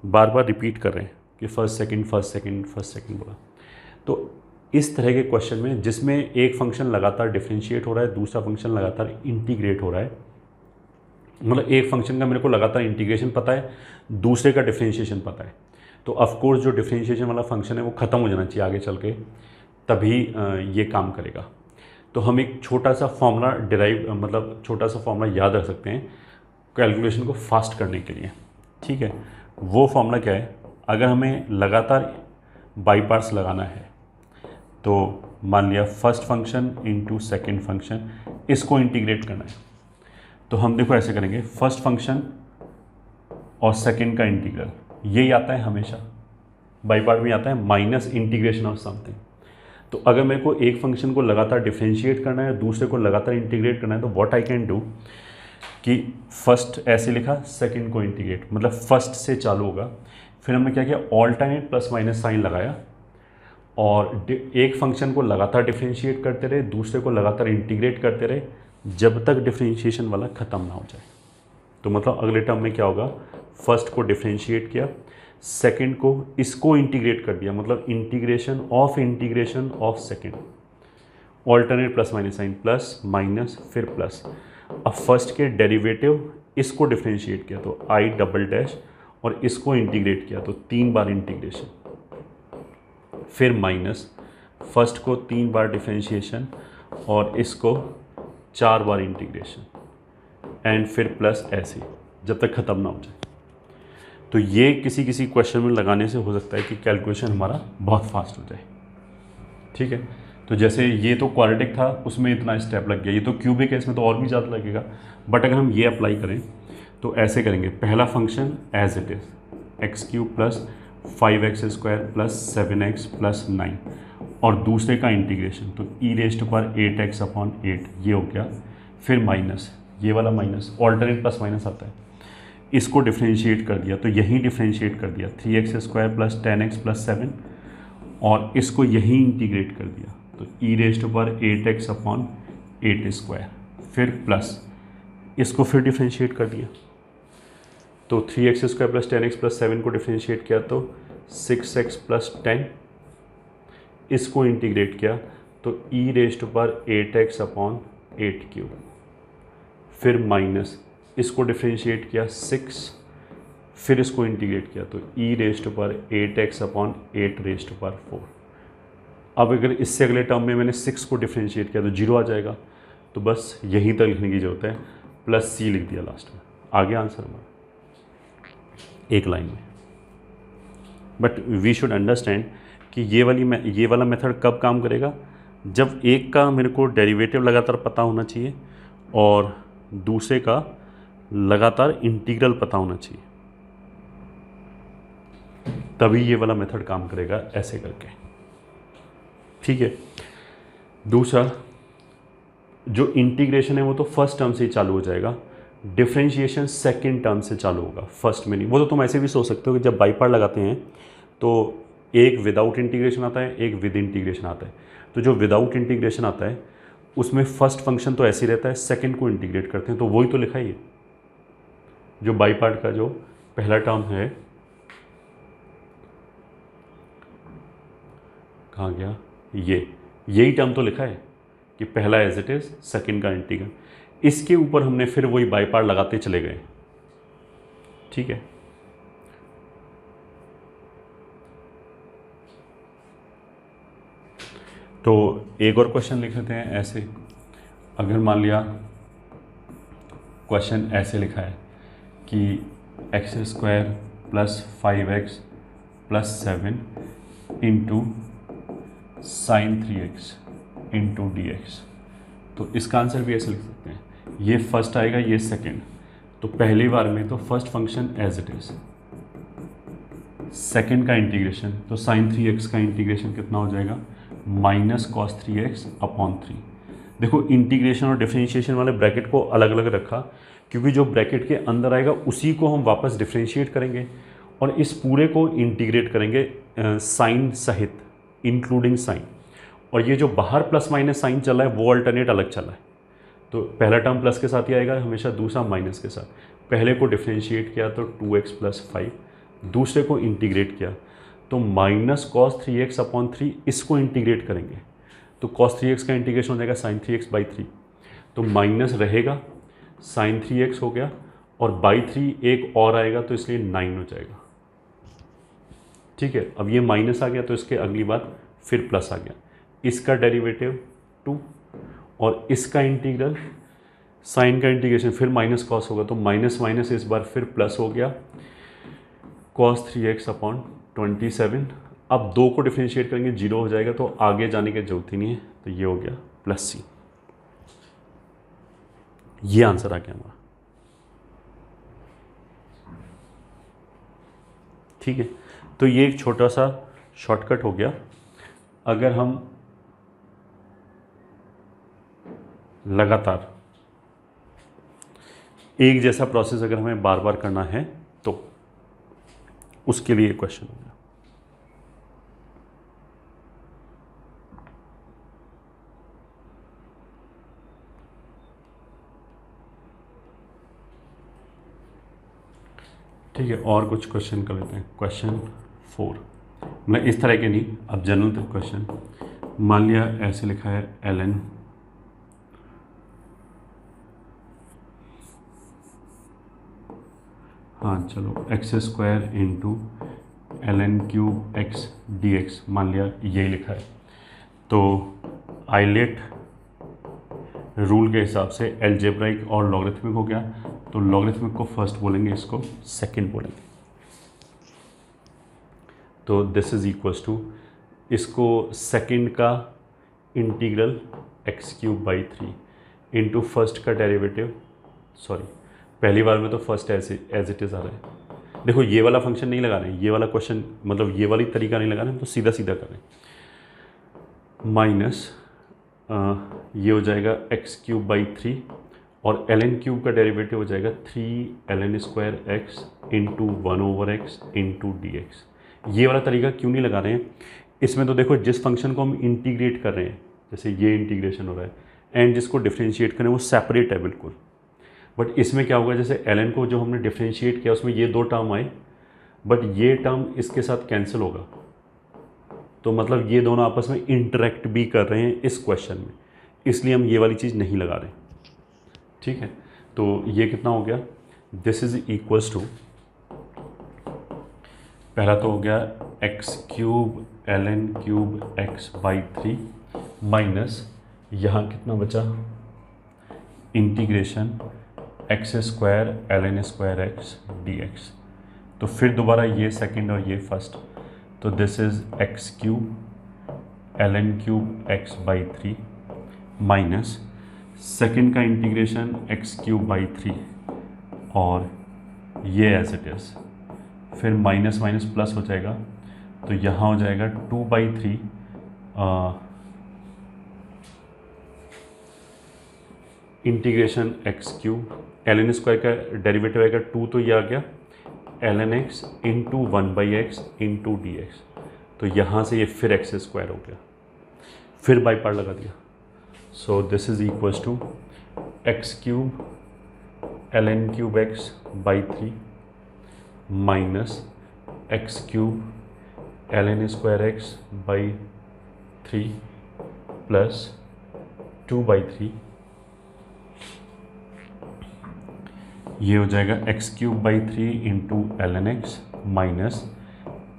बार बार रिपीट कर रहे हैं कि फर्स्ट सेकंड बोला। तो इस तरह के क्वेश्चन में जिसमें एक फंक्शन लगातार डिफरेंशिएट हो रहा है, दूसरा फंक्शन लगातार इंटीग्रेट हो रहा है, मतलब एक फंक्शन का मेरे को लगातार इंटीग्रेशन पता है, दूसरे का डिफरेंशिएशन पता है, तो ऑफकोर्स जो डिफरेंशिएशन वाला फंक्शन है वो ख़त्म हो जाना चाहिए आगे चल के, तभी ये काम करेगा। तो हम एक छोटा सा फॉर्मूला मतलब छोटा सा फॉर्मूला याद रख सकते हैं कैलकुलेशन को फास्ट करने के लिए, ठीक है। वो फॉर्मूला क्या है, अगर हमें लगातार बाई पार्ट्स लगाना है तो मान लिया first function into second function, इसको इंटीग्रेट करना है, तो हम देखो ऐसे करेंगे, फर्स्ट फंक्शन और सेकेंड का इंटीग्रल, यही आता है हमेशा बाई पार्ट में आता है माइनस इंटीग्रेशन ऑफ समथिंग। तो अगर मेरे को एक फंक्शन को लगातार डिफरेंशिएट करना है, दूसरे को लगातार इंटीग्रेट करना है, तो व्हाट आई कैन डू कि फर्स्ट ऐसे लिखा, सेकंड को इंटीग्रेट, मतलब फर्स्ट से चालू होगा, फिर हमने क्या किया, ऑल्टरनेट प्लस माइनस साइन लगाया और एक फंक्शन को लगातार डिफरेंशिएट करते रहे, दूसरे को लगातार इंटीग्रेट करते रहे, जब तक डिफरेंशिएशन वाला ख़त्म ना हो जाए। तो मतलब अगले टर्म में क्या होगा, फर्स्ट को डिफरेंशिएट किया, सेकंड को इसको इंटीग्रेट कर दिया, मतलब integration of second, alternate plus minus sign, plus minus फिर प्लस। अब फर्स्ट के डेरिवेटिव इसको डिफरेंशिएट किया तो आई डबल डैश, और इसको इंटीग्रेट किया तो 3 बार इंटीग्रेशन, फिर माइनस, फर्स्ट को 3 बार डिफरेंशिएशन और इसको 4 बार इंटीग्रेशन, एंड फिर प्लस, ऐसे जब तक ख़त्म ना हो जाए। तो ये किसी क्वेश्चन में लगाने से हो सकता है कि कैलकुलेशन हमारा बहुत फास्ट हो जाए, ठीक है। तो जैसे ये तो क्वाड्रेटिक था, उसमें इतना स्टेप लग गया, ये तो क्यूबिक है, इसमें तो और भी ज़्यादा लगेगा। बट अगर हम ये अप्लाई करें तो ऐसे करेंगे, पहला function as it is x cube plus 5x² plus 7x plus 9, और दूसरे का इंटीग्रेशन, तो ई रेज़्ड पावर 8x/8 ये हो गया, फिर माइनस, ये वाला माइनस, ऑल्टरनेट प्लस माइनस आता है, इसको डिफरेंशिएट कर दिया तो यहीं डिफरेंशिएट कर दिया 3x² प्लस 10x प्लस 7, और इसको यहीं इंटीग्रेट कर दिया तो ई रेज़्ड पावर 8x/8², फिर प्लस इसको फिर डिफरेंशिएट कर दिया तो 3x² प्लस 10x प्लस 7 को डिफरेंशिएट किया तो 6x प्लस 10, इसको इंटीग्रेट किया तो ई रेज़्ड पावर 8x/8³, फिर माइनस, इसको डिफरेंशिएट किया 6, फिर इसको इंटीग्रेट किया तो ई रेज़्ड पावर 8x/8⁴। अब अगर इससे अगले टर्म में मैंने 6 को डिफरेंशिएट किया तो 0 आ जाएगा, तो बस यहीं तक लिखने की जरूरत है, प्लस c लिख दिया लास्ट में, आ गया आंसर हमारा एक लाइन में। बट वी शुड अंडरस्टैंड कि ये वाला मेथड कब काम करेगा, जब एक का मेरे को डेरिवेटिव लगातार पता होना चाहिए और दूसरे का लगातार इंटीग्रल पता होना चाहिए, तभी ये वाला मेथड काम करेगा ऐसे करके, ठीक है। दूसरा, जो इंटीग्रेशन है वो तो फर्स्ट टर्म से ही चालू हो जाएगा, डिफरेंशिएशन सेकंड टर्म से चालू होगा, फर्स्ट में नहीं। वो तो तुम ऐसे भी सोच सकते हो कि जब बाई पार्ट लगाते हैं तो एक विदाउट इंटीग्रेशन आता है, एक विद इंटीग्रेशन आता है। तो जो विदाउट इंटीग्रेशन आता है उसमें फर्स्ट फंक्शन तो ऐसे ही रहता है, सेकंड को इंटीग्रेट करते हैं, तो वही तो लिखा ही है। जो बाई पार्ट का जो पहला टर्म है, कहाँ गया, यही टर्म तो लिखा है कि पहला एज इट इज़, सेकेंड का इंटीग्रल, इसके ऊपर हमने फिर वही बाई पार्ट लगाते चले गए। ठीक है, तो एक और क्वेश्चन लिख लेते हैं ऐसे। अगर मान लिया क्वेश्चन ऐसे लिखा है कि x square plus 5x plus 7 into sine 3x into d x, तो इसका आंसर भी ऐसे लिख सकते हैं, ये फर्स्ट आएगा, ये सेकंड। तो पहली बार में तो first function as it is, second का इंटीग्रेशन, तो साइन 3x का इंटीग्रेशन कितना हो जाएगा, माइनस कॉस 3x अपॉन 3। देखो इंटीग्रेशन और डिफरेंशिएशन वाले ब्रैकेट को अलग अलग रखा, क्योंकि जो ब्रैकेट के अंदर आएगा उसी को हम वापस डिफरेंशिएट करेंगे और इस पूरे को इंटीग्रेट करेंगे साइन सहित, इंक्लूडिंग साइन। और ये जो बाहर प्लस माइनस साइन चल रहा है वो अल्टरनेट अलग चल रहा है। तो पहला टर्म प्लस के साथ ही आएगा हमेशा, दूसरा माइनस के साथ। पहले को डिफरेंशिएट किया तो 2x प्लस 5, दूसरे को इंटीग्रेट किया तो माइनस कॉस 3x अपॉन 3, इसको इंटीग्रेट करेंगे तो कॉस 3x का इंटीग्रेशन हो जाएगा साइन 3x बाई 3, तो माइनस रहेगा, साइन 3x हो गया और बाई 3 एक और आएगा तो इसलिए 9 हो जाएगा। ठीक है, अब ये माइनस आ गया तो इसके अगली बार फिर प्लस आ गया, इसका डेरिवेटिव 2 और इसका इंटीग्रल, साइन का इंटीग्रेशन फिर माइनस कॉस होगा तो माइनस माइनस इस बार फिर प्लस हो गया, कॉस 3x अपॉन 27। अब 2 को डिफरेंशिएट करेंगे 0 हो जाएगा तो आगे जाने की जरूरत ही नहीं है, तो ये हो गया प्लस सी। ये आंसर आ गया हमारा। ठीक है, तो ये एक छोटा सा शॉर्टकट हो गया। अगर हम लगातार एक जैसा प्रोसेस अगर हमें बार बार करना है तो उसके लिए क्वेश्चन हो गया। ठीक है, और कुछ क्वेश्चन कर लेते हैं। क्वेश्चन 4, मतलब इस तरह के नहीं, अब जनरल क्वेश्चन। मान लिया ऐसे लिखा है ln हाँ चलो x square into ln cube x d x, मान लिया यही लिखा है। तो आइलेट रूल के हिसाब से एल्जेब्राइक और लॉगरिथमिक हो गया, तो लॉगरिथमिक को फर्स्ट बोलेंगे, इसको सेकंड बोलेंगे। तो दिस इज इक्वल्स टू, इसको सेकंड का integral x cube by 3 into first का डेरिवेटिव, सॉरी पहली बार में तो फर्स्ट एज इट इज़ आ रहा है। देखो ये वाला फंक्शन नहीं लगा रहे हैं, ये वाला क्वेश्चन मतलब ये वाली तरीका नहीं लगा रहे हैं, तो सीधा सीधा कर रहे हैं। माइनस ये हो जाएगा एक्स क्यूब बाई 3 और ln क्यूब का डेरिवेटिव हो जाएगा 3 ln square x into 1/x into d x. ये वाला तरीका क्यों नहीं लगा रहे हैं, इसमें तो देखो जिस फंक्शन को हम इंटीग्रेट कर रहे हैं, जैसे ये इंटीग्रेशन हो रहा है, एंड जिसको डिफरेंशिएट करें वो सेपरेट है बिल्कुल। बट इसमें क्या होगा, जैसे ln को जो हमने डिफरेंशिएट किया उसमें ये 2 टर्म आए, बट ये टर्म इसके साथ कैंसिल होगा, तो मतलब ये दोनों आपस में इंटरेक्ट भी कर रहे हैं इस क्वेश्चन में, इसलिए हम ये वाली चीज़ नहीं लगा रहे। ठीक है, तो ये कितना हो गया, दिस इज इक्वल्स टू, पहला तो हो गया x cube ln cube x by 3 minus यहाँ कितना बचा, integration x square ln square x d x. तो फिर दोबारा ये सेकंड और ये फर्स्ट, तो this is x cube ln cube x by 3 minus second का इंटीग्रेशन एक्स क्यूब बाई 3 और ये एज इट इज़, फिर माइनस माइनस प्लस हो जाएगा, तो यहाँ हो जाएगा 2/3 integration x cube, ln square का डेरिवेटिव आएगा 2, तो ये आ गया ln x into 1/x into d x. तो यहाँ से ये फिर एक्स स्क्वायर हो गया, फिर बाई पार्ट लगा दिया। So this is equals to x cube ln cube x by 3 minus x cube ln square x by 3 plus 2/3, ये हो जाएगा x³/3 into ln(x) minus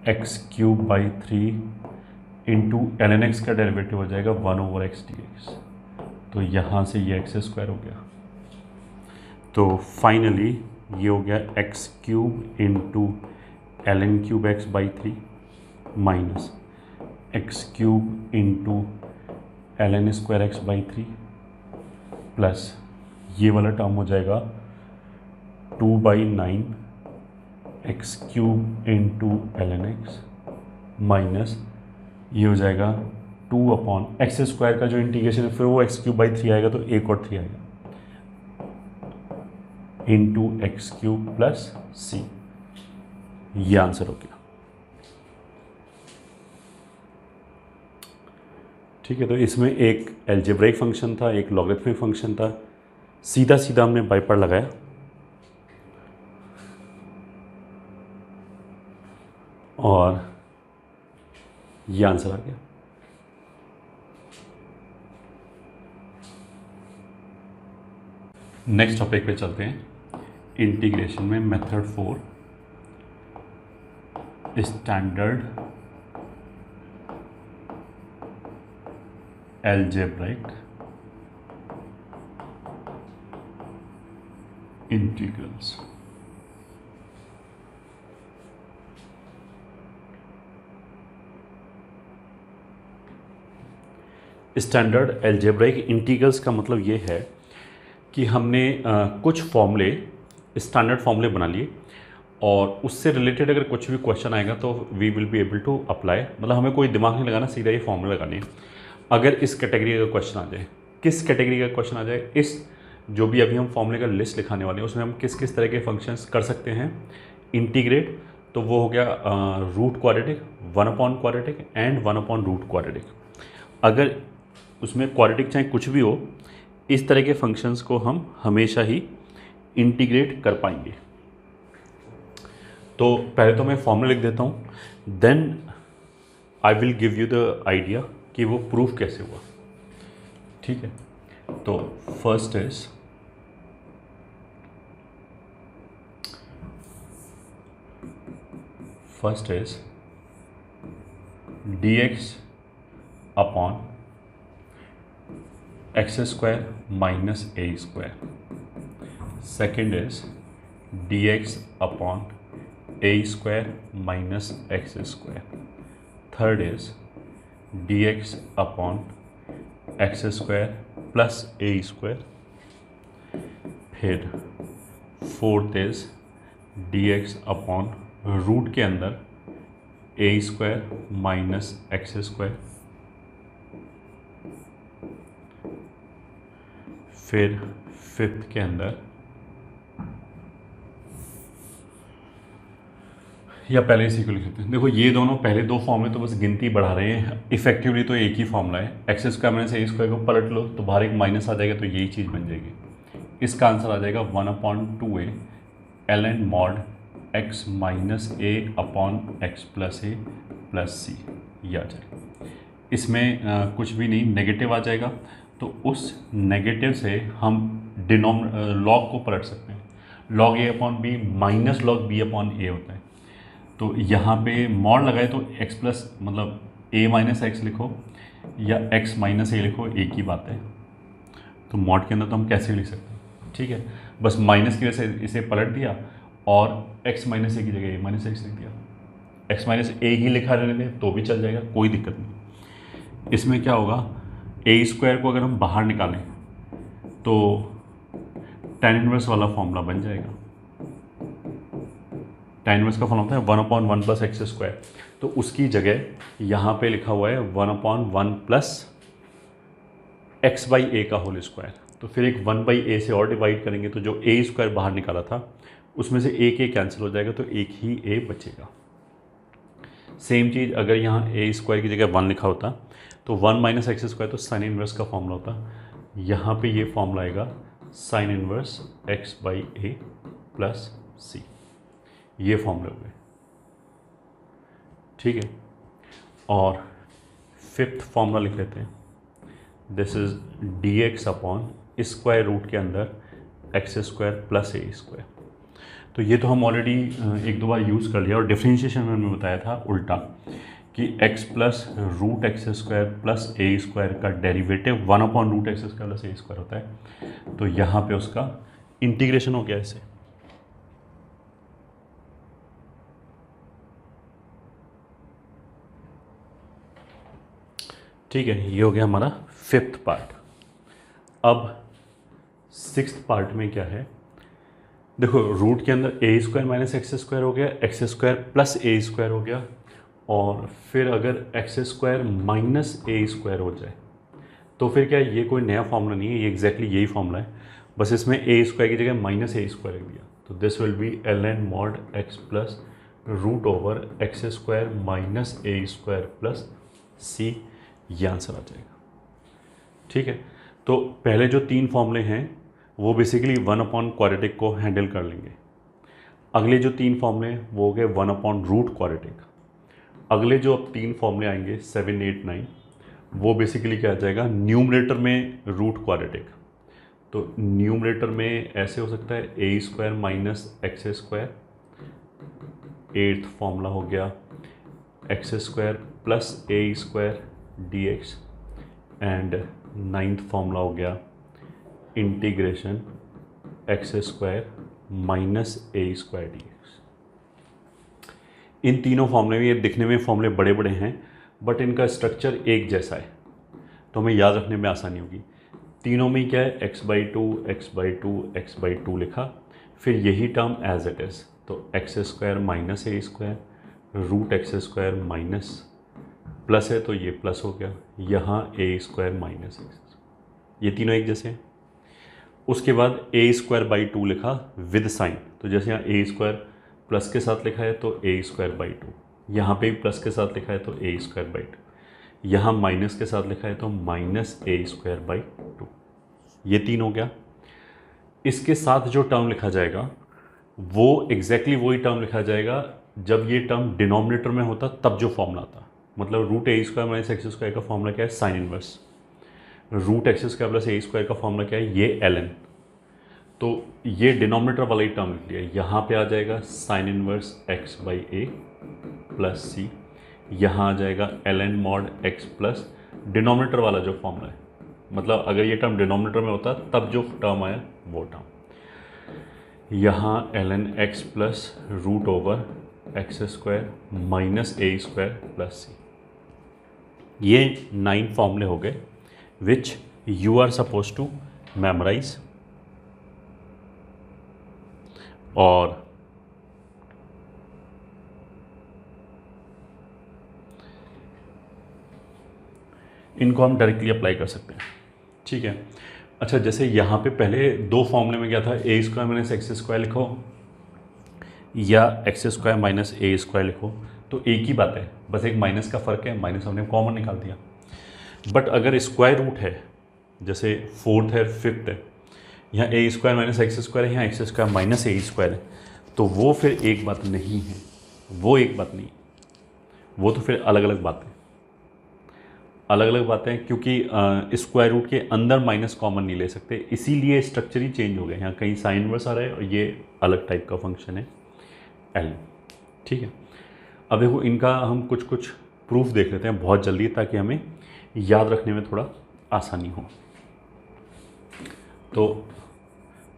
x³/3 into ln(x) का डेरिवेटिव हो जाएगा 1/x dx। तो यहाँ से ये x² हो गया। तो फाइनली ये हो गया x³ into ln³ x/3 minus x³ into ln² x/3 plus ये वाला टर्म हो जाएगा 2/9 x³ इंटू ln(x) माइनस ये हो जाएगा 2/x² का जो इंटीग्रेशन है फिर वो x³/3 आएगा तो एक और 3 आएगा इंटू x³ प्लस c। ये आंसर हो गया। ठीक है, तो इसमें एक एल्जेब्राइक फंक्शन था, एक लॉगरिथमिक फंक्शन था, सीधा सीधा हमने बाई पार्ट लगाया और ये आंसर आ गया। नेक्स्ट टॉपिक पे चलते हैं, इंटीग्रेशन में method 4 standard algebraic integrals. Standard algebraic integrals का मतलब ये है कि हमने कुछ फॉर्मूले स्टैंडर्ड फॉर्मूले बना लिए और उससे रिलेटेड अगर कुछ भी क्वेश्चन आएगा तो we will be able to apply. मतलब हमें कोई दिमाग नहीं लगाना, सीधा ये फॉर्मूला लगाने। अगर इस कैटेगरी का क्वेश्चन आ जाए, किस कैटेगरी का क्वेश्चन आ जाए, इस जो भी अभी हम फॉर्मूले का लिस्ट लिखाने वाले हैं उसमें हम किस किस तरह के फंक्शंस कर सकते हैं इंटीग्रेट, तो वो हो गया रूट क्वाड्रेटिक, 1/क्वाड्रेटिक एंड 1/रूट क्वाड्रेटिक। अगर उसमें क्वाड्रेटिक चाहे कुछ भी हो, इस तरह के फंक्शंस को हम हमेशा ही इंटीग्रेट कर पाएंगे। तो पहले तो मैं फॉर्मूला लिख देता हूँ, then I will give you the idea कि वो प्रूफ कैसे हुआ। ठीक है, तो first is dx upon x² minus a²। Second is dx upon a² minus x²। Third is dx upon x² plus a²। फिर fourth is dx upon root के अंदर a² माइनस x²। फिर फिफ्थ के अंदर, या पहले इसी को लिख लेते हैं। देखो ये दोनों पहले दो फॉर्मूले तो बस गिनती बढ़ा रहे हैं, इफेक्टिवली तो एक ही फॉर्मूला है। x² माइनस a² को पलट लो तो बाहर एक माइनस आ जाएगा तो यही चीज़ बन जाएगी। इसका आंसर आ जाएगा 1/2a ln mod x minus a upon x plus a plus c, ये आ जाएगा। इसमें कुछ भी नहीं, नेगेटिव आ जाएगा तो उस नेगेटिव से हम लॉग को पलट सकते हैं। Log a upon b minus log b upon a होता है। तो यहाँ पे मॉड लगाए तो x प्लस मतलब a माइनस एक्स लिखो या x माइनस a लिखो, एक ही बात है। तो मॉड के अंदर तो हम कैसे लिख सकते हैं। ठीक है, बस माइनस की वजह से इसे पलट दिया और x माइनस a की जगह a माइनस एक्स लिख दिया। x माइनस a ही लिखा रहने दें तो भी चल जाएगा, कोई दिक्कत नहीं। इसमें क्या होगा, a² को अगर हम बाहर निकालें तो tan इनवर्स वाला फॉर्मूला बन जाएगा। tan इनवर्स का फॉर्मूला होता है 1/1 प्लस x²। तो उसकी जगह यहाँ पे लिखा हुआ है 1/1 प्लस x/a का होल स्क्वायर। तो फिर एक 1/a से और डिवाइड करेंगे तो जो a² बाहर निकाला था उसमें से एक a कैंसिल हो जाएगा तो एक ही a बचेगा। सेम चीज़ अगर यहाँ a² की जगह 1 लिखा होता तो 1 माइनस x² तो साइन इनवर्स का फॉर्मूला होता। यहाँ पे ये फॉर्मूला आएगा sign inverse x/a plus c, ये फॉर्मूले हो गए। ठीक है, और फिफ्थ फॉर्मूला लिख लेते हैं, this is d x upon square root के अंदर x square plus a square. तो ये तो हम ऑलरेडी एक दो बार यूज़ कर लिया, और डिफरेंशिएशन में हमने बताया था उल्टा कि x plus root x square plus a square का derivative 1 upon root x square plus a square होता है। तो यहाँ पे उसका इंटीग्रेशन हो गया इसे। ठीक है, ये हो गया हमारा 5th पार्ट। अब 6th पार्ट में क्या है, देखो रूट के अंदर ए स्क्वायर माइनस एक्स स्क्वायर हो गया, x square plus a square हो गया, और फिर अगर x square minus a square हो जाए तो फिर क्या है, ये कोई नया फॉर्मूला नहीं है, ये एग्जैक्टली यही फॉर्मूला है, बस इसमें ए स्क्वायर की जगह माइनस ए स्क्वायर रख दिया। तो this will be l n mod x plus root over x square minus a square plus c, ये आंसर आ जाएगा। ठीक है, तो पहले जो 3 फॉर्मूले हैं वो बेसिकली 1 अपॉन क्वाड्रेटिक को हैंडल कर लेंगे। अगले जो 3 फॉर्मूले हैं वो हो गए 1 अपॉन रूट क्वाड्रेटिक। अगले जो अब 3 फॉर्मूले आएंगे 7, 8, 9, वो बेसिकली क्या आ जाएगा, न्यूमरेटर में रूट क्वाड्रेटिक। तो न्यूमरेटर में ऐसे हो सकता है a square minus x square, 8th formula हो गया x square plus a square d x, and 9th formula हो गया integration x square minus a square d x. इन तीनों फॉर्मूले में, ये दिखने में फॉर्मूले बड़े बड़े हैं बट इनका स्ट्रक्चर एक जैसा है, तो हमें याद रखने में आसानी होगी। तीनों में क्या है, x by two x by two x by two लिखा, फिर यही टर्म एज इट इज़, तो x square minus a square root x square minus plus है तो ये प्लस हो गया, यहाँ ए स्क्वायर माइनस एक्स, ये तीनों एक जैसे हैं। उसके बाद ए स्क्वायर बाई टू लिखा विद साइन, तो जैसे यहाँ ए स्क्वायर प्लस के साथ लिखा है तो ए स्क्वायर बाई टू, यहाँ पे भी प्लस के साथ लिखा है तो ए स्क्वायर बाई टू, यहाँ माइनस के साथ लिखा है तो minus a square by two, ये 3 हो गया। इसके साथ जो टर्म लिखा जाएगा वो एग्जैक्टली वही टर्म लिखा जाएगा जब ये टर्म डिनोमिनेटर में होता तब जो फॉर्मूला आता, मतलब root a square minus x square का फॉर्मूला क्या है, sine inverse. Root x square plus a square का फॉर्मूला क्या है, ये एल एन। तो ये डिनोमिनेटर वाला ही टर्म लिख लिया, यहाँ पे आ जाएगा sine inverse x by a plus c, यहाँ आ जाएगा l n mod x plus denominator वाला जो फॉर्मूला है, मतलब अगर ये टर्म डिनोमिनेटर में होता तब जो टर्म आया वो टर्म, यहाँ l n x plus root over x square minus a square plus c. ये 9 फॉर्मूले हो गए which you are suppose to memorise, और इनको हम डायरेक्टली अप्लाई कर सकते हैं। ठीक है, अच्छा जैसे यहाँ पे पहले 2 फॉर्मूले में क्या था, ए स्क्वायर माइनस एक्स स्क्वायर लिखो या x square minus a square लिखो, तो एक ही बात है, बस एक माइनस का फ़र्क है, माइनस हमने कॉमन निकाल दिया। बट अगर स्क्वायर रूट है, जैसे 4th है 5th है, यहाँ ए स्क्वायर माइनस एक्स स्क्वायर है, यहाँ x square minus a square है, तो वो फिर एक बात नहीं है, वो एक बात नहीं, वो तो फिर अलग अलग बातें, अलग अलग बातें, क्योंकि स्क्वायर रूट के अंदर माइनस कॉमन नहीं ले सकते, इसीलिए स्ट्रक्चर ही चेंज हो गया। यहाँ कहीं साइन इनवर्स आ रहा है और ये अलग टाइप का फंक्शन है एल। ठीक है, अब देखो इनका हम कुछ कुछ प्रूफ देख लेते हैं बहुत जल्दी, ताकि हमें याद रखने में थोड़ा आसानी हो। तो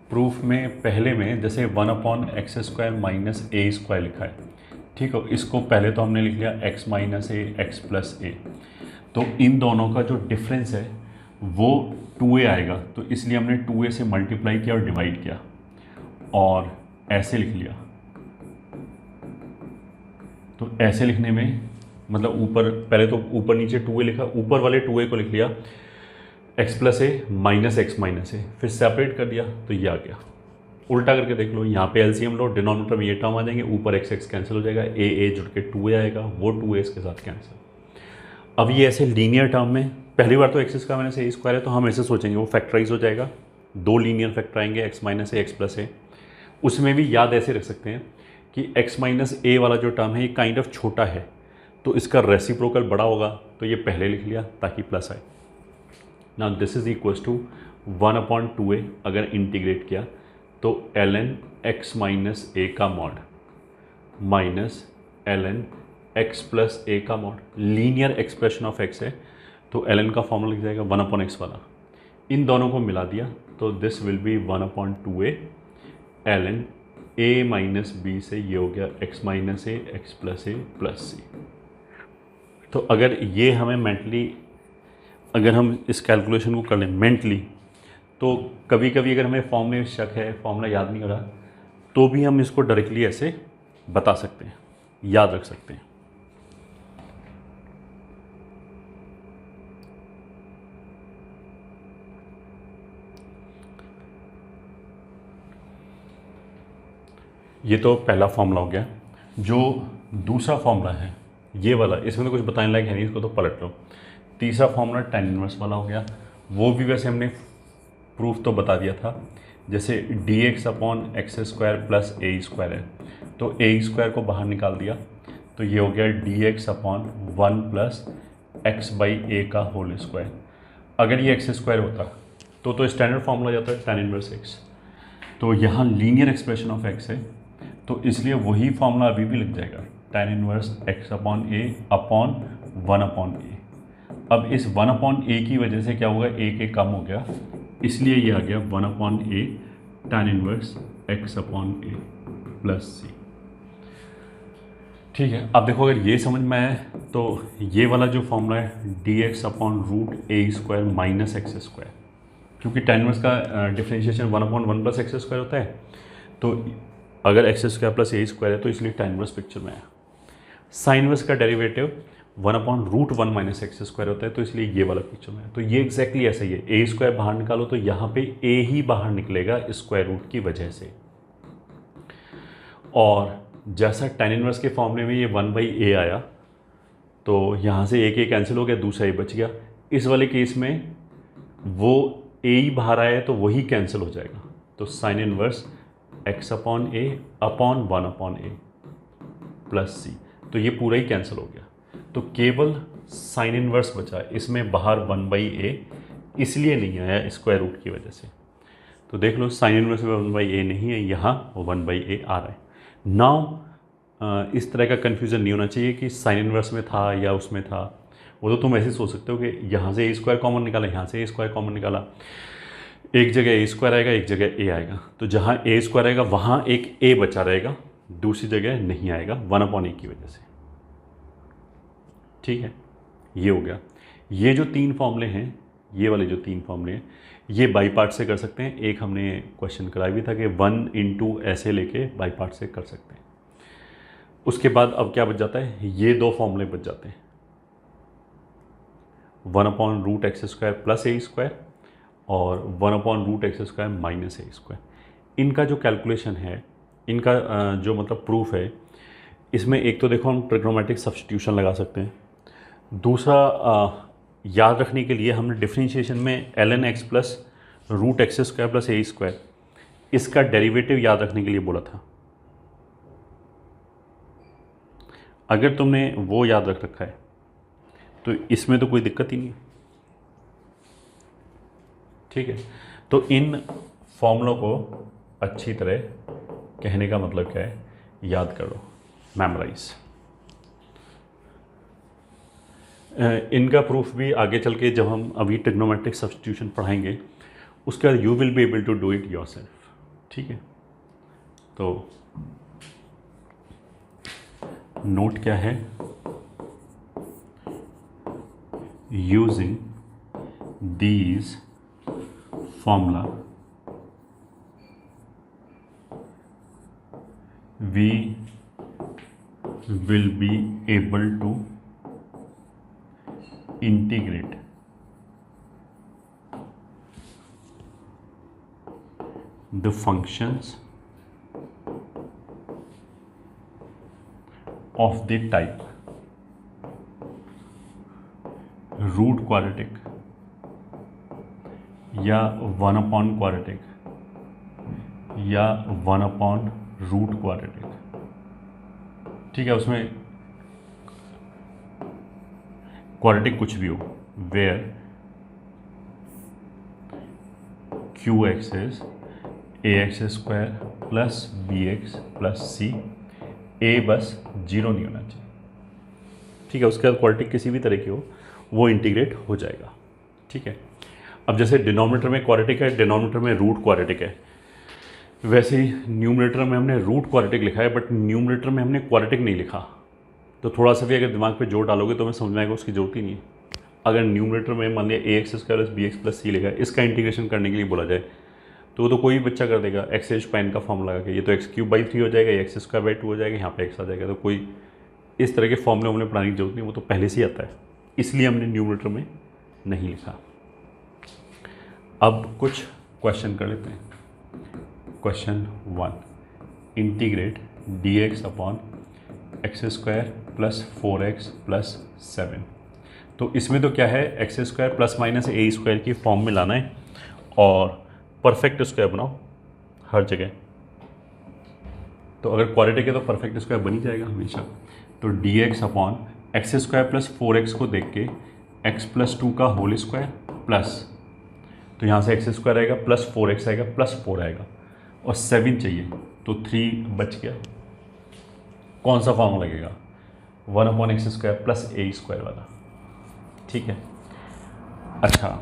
प्रूफ में पहले में जैसे 1 upon x square minus a square लिखा है, ठीक है, इसको पहले तो हमने लिख लिया x minus a x plus ए, तो इन दोनों का जो डिफरेंस है वो 2a आएगा, तो इसलिए हमने 2a से मल्टीप्लाई किया और डिवाइड किया और ऐसे लिख लिया। तो ऐसे लिखने में मतलब ऊपर पहले तो ऊपर नीचे 2a लिखा, ऊपर वाले 2a को लिख लिया x प्लस ए माइनस एक्स माइनस ए, फिर सेपरेट कर दिया तो ये आ गया। उल्टा करके देख लो, यहाँ पे एलसीएम लो, डिनोमिनेटर में ये टर्म आ जाएंगे, ऊपर एक्स एक्स कैंसिल हो जाएगा, ए जुड़ के 2a आएगा, वो 2a इसके साथ कैंसिल। अब ये ऐसे लीनियर टर्म में पहली बार तो एक्स का माइनस ए स्क्वायर है, तो हम ऐसे सोचेंगे वो फैक्टराइज हो जाएगा, 2 लीनियर फैक्टर आएंगे x minus a x plus ए। उसमें भी याद ऐसे रख सकते हैं कि एक्स माइनस ए वाला जो टर्म है ये काइंड ऑफ छोटा है, तो इसका रेसिप्रोकल बड़ा होगा, तो ये पहले लिख लिया ताकि प्लस आए। Now this is equals to 1/2a अगर इंटीग्रेट किया तो ln x माइनस ए का mod minus ln x plus a का mod, linear expression of x है तो ln का फॉर्मूला लिख जाएगा 1/x वाला, इन दोनों को मिला दिया तो this will be 1/2a ln a minus b से ये हो गया x minus a x plus a plus c. तो अगर ये हमें मेंटली अगर हम इस कैलकुलेशन को कर लें मेंटली, तो कभी कभी अगर हमें फॉर्म में शक है, फॉर्मूला याद नहीं हो रहा, तो भी हम इसको डायरेक्टली ऐसे बता सकते हैं, याद रख सकते हैं। ये तो पहला फॉर्मूला हो गया। जो दूसरा फॉर्मूला है ये वाला, इसमें तो कुछ बताने लायक है नहीं, इसको तो पलट लो। तीसरा फॉर्मूला tan इनवर्स वाला हो गया, वो भी वैसे हमने प्रूफ तो बता दिया था। जैसे dx/x² प्लस a² है तो a² को बाहर निकाल दिया तो ये हो गया dx/1 प्लस x/a का होल स्क्वायर। अगर ये x² होता तो स्टैंडर्ड फॉर्मूला जाता है tan इनवर्स x। तो यहाँ लीनियर एक्सप्रेशन ऑफ x है तो इसलिए वही फॉर्मूला अभी भी लग जाएगा tan inverse x/a upon 1/a। अब इस 1/a की वजह से क्या होगा, a कम हो गया, इसलिए ये आ गया 1/a tan inverse x/a plus सी। ठीक है, अब देखो अगर ये समझ में आया तो ये वाला जो फॉर्मूला है dx/√a² माइनस x², क्योंकि tan इनवर्स का डिफरेंशिएशन 1/1 प्लस x² होता है, तो अगर x² प्लस a² है तो इसलिए tan इनवर्स पिक्चर में आया। साइन इनवर्स का डेरिवेटिव 1/√1 माइनस x² होता है तो इसलिए ये वाला पिक्चर में है। तो ये एग्जैक्टली ऐसा ही है, a² बाहर निकालो तो यहाँ पे a ही बाहर निकलेगा स्क्वायर रूट की वजह से। और जैसा tan इनवर्स के फॉर्मूले में ये 1/a आया तो यहाँ से a कैंसिल हो गया, दूसरा a बच गया। इस वाले केस में वो a ही बाहर आया है तो वही कैंसिल हो जाएगा, तो sine inverse x/a upon 1/a plus c, तो ये पूरा ही कैंसिल हो गया। तो केवल साइन इनवर्स बचा, इसमें बाहर 1/a इसलिए नहीं आया स्क्वायर रूट की वजह से। तो देख लो साइन इनवर्स में 1/a नहीं है, यहाँ 1/a आ रहा है। नाउ इस तरह का कन्फ्यूज़न नहीं होना चाहिए कि साइन इनवर्स में था या उसमें था। वो तो तुम ऐसे सोच सकते हो कि यहाँ से a² कॉमन निकाला, यहाँ से a² कॉमन निकाला, एक जगह a² आएगा एक जगह a आएगा, तो जहाँ a² आएगा वहाँ एक a बचा रहेगा, दूसरी जगह नहीं आएगा 1/a की वजह से। ठीक है, ये हो गया। ये जो तीन फॉर्मूले हैं, ये वाले जो तीन फॉर्मूले हैं, ये बाई पार्ट से कर सकते हैं। एक हमने क्वेश्चन कराया भी था कि 1 इंटू ऐसे लेके बाई पार्ट से कर सकते हैं। उसके बाद अब क्या बच जाता है, ये दो फॉर्मूले बच जाते हैं, 1/√x² प्लस a² और 1/√x² माइनस a²। इनका जो कैलकुलेशन है, इनका जो मतलब प्रूफ है, इसमें एक तो देखो हम ट्रिग्नोमेट्रिक सब्स्टिट्यूशन लगा सकते हैं। दूसरा याद रखने के लिए हमने डिफरेंशिएशन में ln x plus √x² plus a², इसका डेरिवेटिव याद रखने के लिए बोला था। अगर तुमने वो याद रख रखा है तो इसमें तो कोई दिक्कत ही नहीं। ठीक है, तो इन फॉर्मूलों को अच्छी तरह, कहने का मतलब क्या है, याद करो, मेमोराइज। इनका प्रूफ भी आगे चल के जब हम अभी ट्रिग्नोमेट्रिक सब्स्टिट्यूशन पढ़ाएंगे उसके बाद you will be able to do it yourself. ठीक है, तो नोट क्या है, using these formula we will be able to integrate the functions of the type root quadratic या 1/quadratic या 1/√quadratic। ठीक है, उसमें क्वाड्रेटिक कुछ भी हो, where q x is a x square plus b x plus c, a बस zero नहीं होना चाहिए, ठीक है। उसके बाद क्वाड्रेटिक किसी भी तरह की हो वो इंटीग्रेट हो जाएगा, ठीक है। अब जैसे डिनोमिनेटर में क्वाड्रेटिक है, डिनोमिनेटर में रूट क्वाड्रेटिक है, वैसे ही न्यूमरेटर में हमने रूट क्वाड्रेटिक लिखा है बट न्यूमरेटर में हमने क्वाड्रेटिक नहीं लिखा। तो थोड़ा सा भी अगर दिमाग पे जोर डालोगे तो हमें समझ में आएगा उसकी जरूरत ही नहीं है। अगर न्यूमरेटर में मान लिया a x square plus b x plus c लिखा है, इसका इंटीग्रेशन करने के लिए बोला जाए तो वो तो कोई भी बच्चा कर देगा, एक्स एच पाइन का फॉर्म लगा के, ये तो एक्स क्यूब बाई 3 हो जाएगा, एक्स स्क्वायर बाई 2 हो जाएगा, यहाँ पे एक्स आ जाएगा। तो कोई इस तरह के फॉर्मूले हमने पढ़ाने की जरूरत नहीं, वो तो पहले से ही आता है, इसलिए हमने न्यूमरेटर में नहीं लिखा। अब कुछ क्वेश्चन कर लेते हैं। Question 1, integrate D x upon x square plus 4x plus 7। तो इसमें तो क्या है, x square plus minus a square की फॉर्म में लाना है और परफेक्ट स्क्वायर बनाओ हर जगह। तो अगर क्वाड्रेटिक है तो परफेक्ट स्क्वायर बन ही जाएगा हमेशा। तो D x upon x square plus 4x को देख के एक्स प्लस 2 का होल स्क्वायर प्लस, तो यहाँ से एक्स स्क्वायर आएगा प्लस 4x आएगा प्लस 4 आएगा और 7 चाहिए, तो 3 बच गया। कौन सा फॉर्म लगेगा, 1 upon x square plus a square वाला, ठीक है। अच्छा,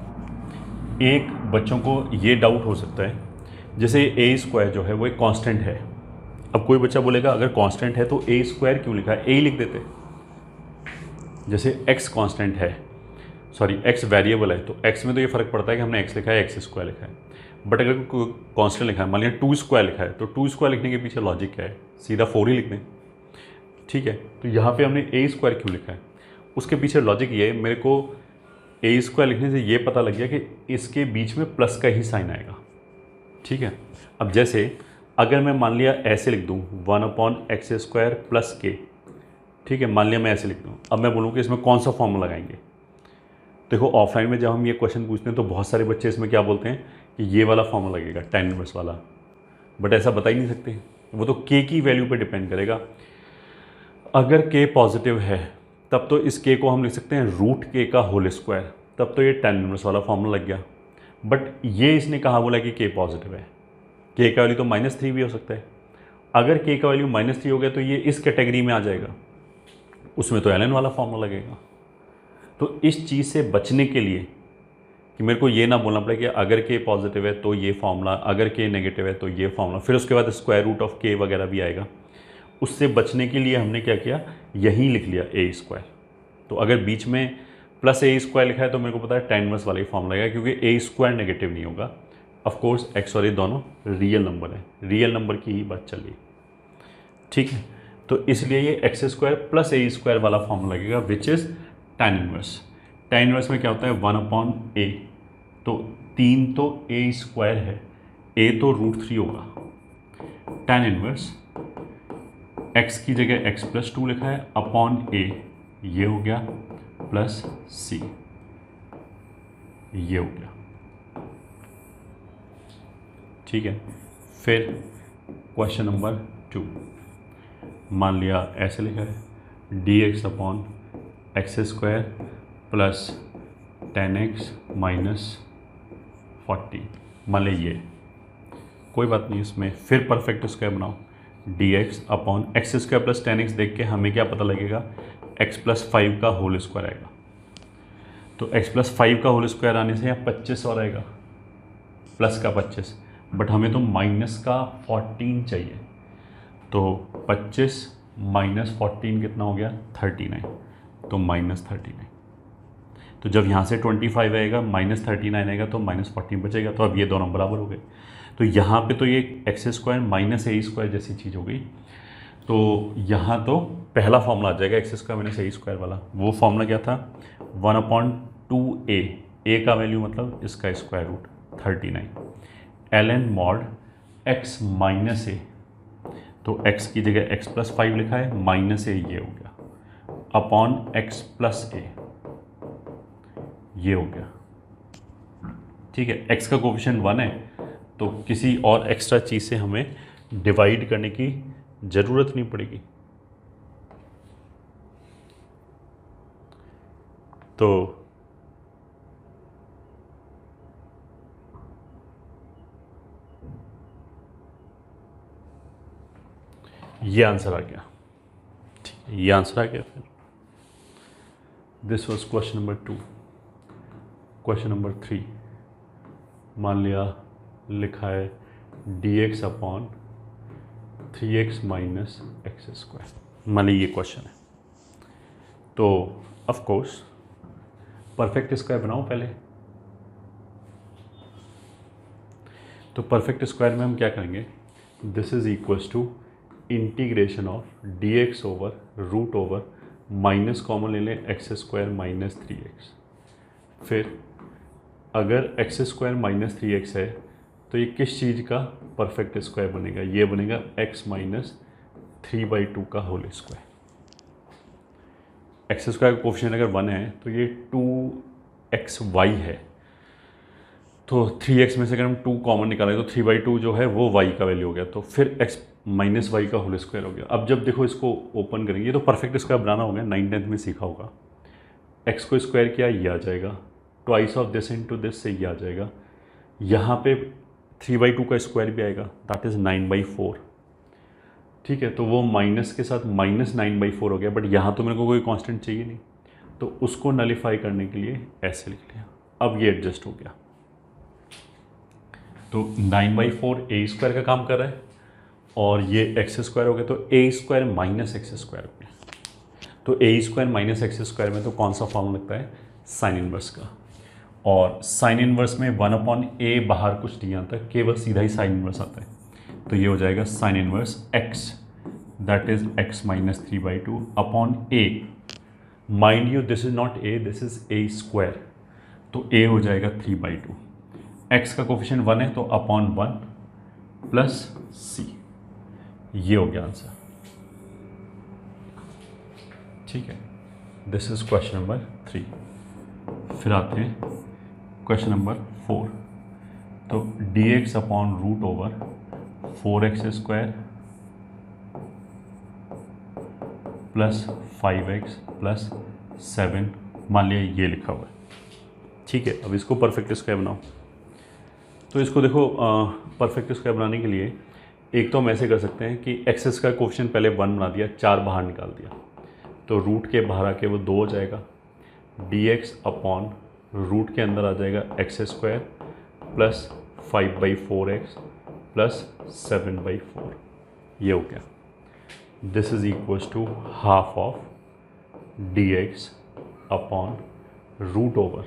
एक बच्चों को ये डाउट हो सकता है, जैसे ए स्क्वायर जो है वो एक कांस्टेंट है। अब कोई बच्चा बोलेगा अगर कांस्टेंट है तो ए स्क्वायर क्यों लिखा है, ए लिख देते। जैसे एक्स कांस्टेंट है, सॉरी एक्स वेरिएबल है, तो एक्स में तो ये फर्क पड़ता है कि हमने एक्स लिखा है एक्स स्क्वायर लिखा है। बट अगर कोई कांस्टेंट लिखा है, मान लिया 2 स्क्वायर लिखा है, तो 2 स्क्वायर लिखने के पीछे लॉजिक क्या है, सीधा 4 ही लिख दें, ठीक है। तो यहाँ पे हमने ए स्क्वायर क्यों लिखा है, उसके पीछे लॉजिक ये है, मेरे को ए स्क्वायर लिखने से ये पता लग गया कि इसके बीच में प्लस का ही साइन आएगा, ठीक है। अब जैसे अगर मैं मान लिया ऐसे लिख दूँ 1 अपॉन एक्स स्क्वायर प्लस के, ठीक है, मान लिया मैं ऐसे लिख दूँ। अब मैं बोलूँ कि इसमें कौन सा फॉर्मूला लगाएंगे। देखो ऑफलाइन में जब हम ये क्वेश्चन पूछते हैं तो बहुत सारे बच्चे इसमें क्या बोलते हैं कि ये वाला फॉर्मूला लगेगा tan इनवर्स वाला, बट ऐसा बता ही नहीं सकते, वो तो के की वैल्यू पे डिपेंड करेगा। अगर के पॉजिटिव है तब तो इस के को हम लिख सकते हैं रूट के का होल स्क्वायर, तब तो ये tan इनवर्स वाला फॉर्मूला लग गया। बट ये इसने कहा बोला कि के पॉजिटिव है, के का वैल्यू तो -3 भी हो सकता है। अगर के का वैल्यू -3 हो गया तो ये इस कैटेगरी में आ जाएगा, उसमें तो एलन वाला फॉर्मूला लगेगा। तो इस चीज़ से बचने के लिए कि मेरे को ये ना बोलना पड़े कि अगर के पॉजिटिव है तो ये फॉर्मूला, अगर के नेगेटिव है तो ये फॉर्मूला, फिर उसके बाद स्क्वायर रूट ऑफ के वगैरह भी आएगा, उससे बचने के लिए हमने क्या किया, यहीं लिख लिया ए स्क्वायर। तो अगर बीच में प्लस ए स्क्वायर लिखा है तो मेरे को पता है tan इनवर्स वाला ही फॉर्मूला आएगा, क्योंकि ए स्क्वायर नेगेटिव नहीं होगा। ऑफकोर्स एक्स और ए दोनों रियल नंबर है, रियल नंबर की ही बात चल रही, ठीक है। तो इसलिए ये x square plus a square वाला फॉर्मूला लगेगा which is tan inverse. tan inverse में क्या होता है 1 अपॉन ए, तो 3 तो ए स्क्वायर है, ए तो √3 होगा। tan इनवर्स x की जगह x प्लस 2 लिखा है अपॉन ए, ये हो गया प्लस सी, ये हो गया, ठीक है। फिर क्वेश्चन नंबर 2, मान लिया ऐसे लिखा है D x upon x square plus tan x minus 40, मान लिया ये, कोई बात नहीं, इसमें फिर परफेक्ट स्क्वायर बनाओ। D x upon x square plus tan x देख के हमें क्या पता लगेगा, x प्लस 5 का होल स्क्वायर आएगा। तो x प्लस 5 का होल स्क्वायर आने से यहाँ 25 और आएगा, प्लस का 25, बट हमें तो माइनस का 14 चाहिए। तो 25 माइनस 14 कितना हो गया 39, तो -39। तो जब यहाँ से 25 आएगा -39 आएगा तो -14 बचेगा, तो अब ये दोनों बराबर हो गए। तो यहाँ पे तो ये x square minus a square जैसी चीज़ हो गई। तो यहाँ तो पहला फॉर्मूला आ जाएगा x square minus a square वाला। वो फॉर्मूला क्या था 1/2a, ए का वैल्यू मतलब इसका square root 39 ln mod x minus a, तो x की जगह x प्लस 5 लिखा है, माइनस ए ये हो गया अपॉन x प्लस ए, ये हो गया, ठीक है। x का कोफिशिएंट 1 है तो किसी और एक्स्ट्रा चीज़ से हमें डिवाइड करने की ज़रूरत नहीं पड़ेगी। तो ये आंसर आ गया, ठीक है, ये आंसर आ गया। फिर this was question number 2। Question number 3, मान लिया लिखा है dx upon 3x minus x square, मान ली ये क्वेश्चन है। तो ऑफ कोर्स परफेक्ट स्क्वायर बनाओ पहले। तो परफेक्ट स्क्वायर में हम क्या करेंगे, this is equals to integration of dx over root over minus common ले लें एक्स स्क्वायर माइनस 3x। फिर अगर एक्स स्क्वायर माइनस 3x है तो ये किस चीज़ का परफेक्ट स्क्वायर बनेगा, ये बनेगा x माइनस 3/2 का होल स्क्वायर। एक्स स्क्वायर का कोफिशिएंट अगर 1 है तो ये 2xy है, तो 3x में से अगर हम 2 कॉमन निकालें तो 3/2 जो है वो y का वैल्यू हो गया, तो फिर x माइनस वाई का होल स्क्वायर हो गया। अब जब देखो इसको ओपन करेंगे तो परफेक्ट स्क्वायर बनाना हो गया, 9th में सीखा होगा। x को स्क्वायर किया ये आ जाएगा, twice of this into this से ये आ जाएगा, यहाँ पे 3/2 का स्क्वायर भी आएगा, दैट इज़ 9/4। ठीक है, तो वो माइनस के साथ माइनस 9/4 हो गया, बट यहाँ तो मेरे को कोई कांस्टेंट चाहिए नहीं, तो उसको नलीफाई करने के लिए ऐसे लिख लिया। अब ये एडजस्ट हो गया, तो 9/4 ए स्क्वायर का काम कर रहा है और ये एक्स स्क्वायर हो गया, तो ए स्क्वायर माइनस एक्स स्क्वायर हो गया। तो ए स्क्वायर माइनस एक्स स्क्वायर में तो कौन सा फॉर्म लगता है, साइन इनवर्स का। और साइन इनवर्स में 1/a बाहर कुछ नहीं आता, केवल सीधा ही साइन इनवर्स आता है, तो ये हो जाएगा sine inverse x, that is x minus 3/2 upon a। Mind you this is not a, this is a square, तो a हो जाएगा 3/2। x का कोफिशिएंट 1 है तो अपॉन 1 प्लस c, ये हो गया आंसर। ठीक है, दिस इज क्वेश्चन नंबर 3। फिर आते हैं क्वेश्चन नंबर 4। तो dx upon root over 4x square plus 5x plus 7, मान लिया ये लिखा हुआ है। ठीक है, अब इसको परफेक्ट स्क्वायर बनाओ। तो इसको देखो, परफेक्ट स्क्वायर बनाने के लिए एक तो हम ऐसे कर सकते हैं कि एक्स स्क्वायर कोफिशिएंट पहले 1 बना दिया, 4 बाहर निकाल दिया, तो रूट के बाहर आके वो 2 हो जाएगा। dx अपॉन रूट के अंदर आ जाएगा x square plus 5/4x plus 7/4, ये हो गया। This is equals to half of dx upon root over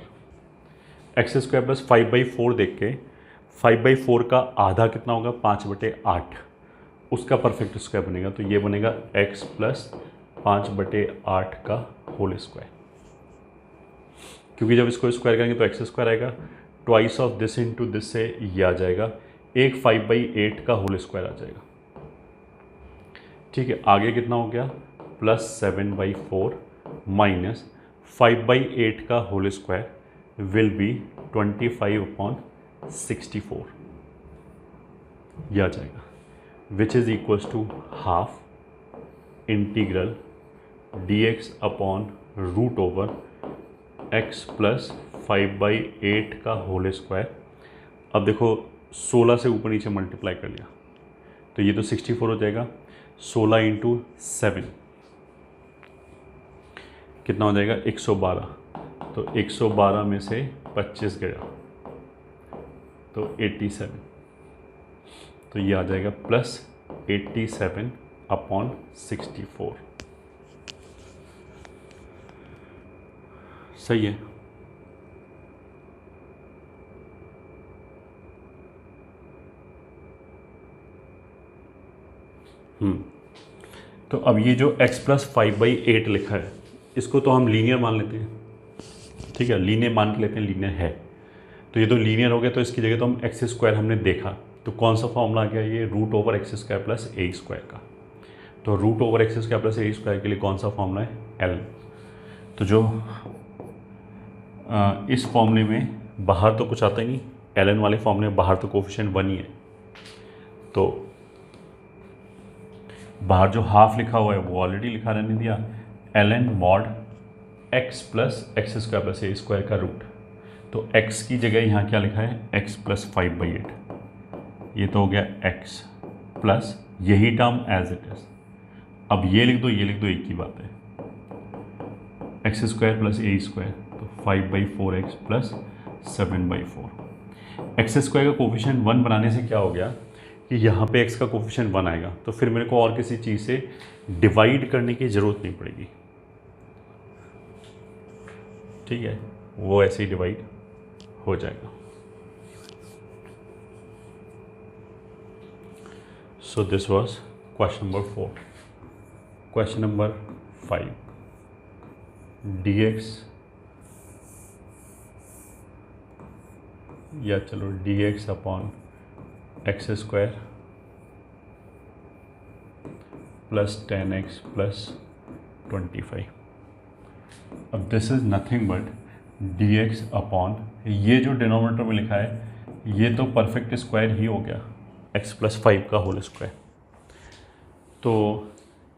x square plus 5/4 देख के 5/4 का आधा कितना होगा, 5/8, उसका परफेक्ट स्क्वायर बनेगा, तो ये बनेगा x प्लस 5/8 का होल स्क्वायर। क्योंकि जब इसको स्क्वायर करेंगे तो एक्स स्क्वायर आएगा, twice of this into this से ये आ जाएगा, एक 5/8 का होल स्क्वायर आ जाएगा। ठीक है, आगे कितना हो गया, प्लस 7/4 माइनस 5/8 का होल स्क्वायर विल बी 25/64, यह आ जाएगा, which is equals to half integral dx upon root over x plus 5/8 का होल स्क्वायर। अब देखो 16 से ऊपर नीचे मल्टीप्लाई कर लिया तो ये तो 64 हो जाएगा, 16 इंटू 7 कितना हो जाएगा, 112, तो 112 में से 25 गया तो 87, तो ये आ जाएगा प्लस 87/64। सही है। तो अब ये जो x प्लस 5/8 लिखा है इसको तो हम लीनियर मान लेते हैं। ठीक है, लीनियर मान के लेते हैं, लीनियर है, तो ये तो लीनियर हो गया, तो इसकी जगह तो हम एक्स स्क्वायर हमने देखा, तो कौन सा फॉर्मूला आ गया, ये root over x square plus a square का। तो root over x square plus a square के लिए कौन सा फॉर्मूला है, एल। तो जो इस फॉर्मूले में बाहर तो कुछ आता ही नहीं, एल एन वाले फॉर्मूले में बाहर तो कोफिशिएंट 1 ही है, तो बाहर जो हाफ लिखा हुआ है वो ऑलरेडी लिखा रहने दिया, l n mod x plus x square plus a square का रूट। तो x की जगह यहाँ क्या लिखा है, x प्लस 5/8, ये तो हो गया x प्लस यही टर्म एज इट इज अब ये लिख दो, ये लिख दो, एक ही बात है। X square plus a square, तो 5/4x प्लस 7/4। एक्स स्क्वायर का कोफिशिएंट 1 बनाने से क्या हो गया कि यहाँ पे x का कोफिशिएंट 1 आएगा, तो फिर मेरे को और किसी चीज़ से डिवाइड करने की ज़रूरत नहीं पड़ेगी। ठीक है, वो ऐसे ही डिवाइड हो जाएगा। So this was question number 4। Question number 5, dx या चलो dx upon x square plus 10x plus 25। अब this is nothing but dx upon, ये जो डिनोमिनेटर में लिखा है ये तो परफेक्ट स्क्वायर ही हो गया, x प्लस 5 का होल स्क्वायर। तो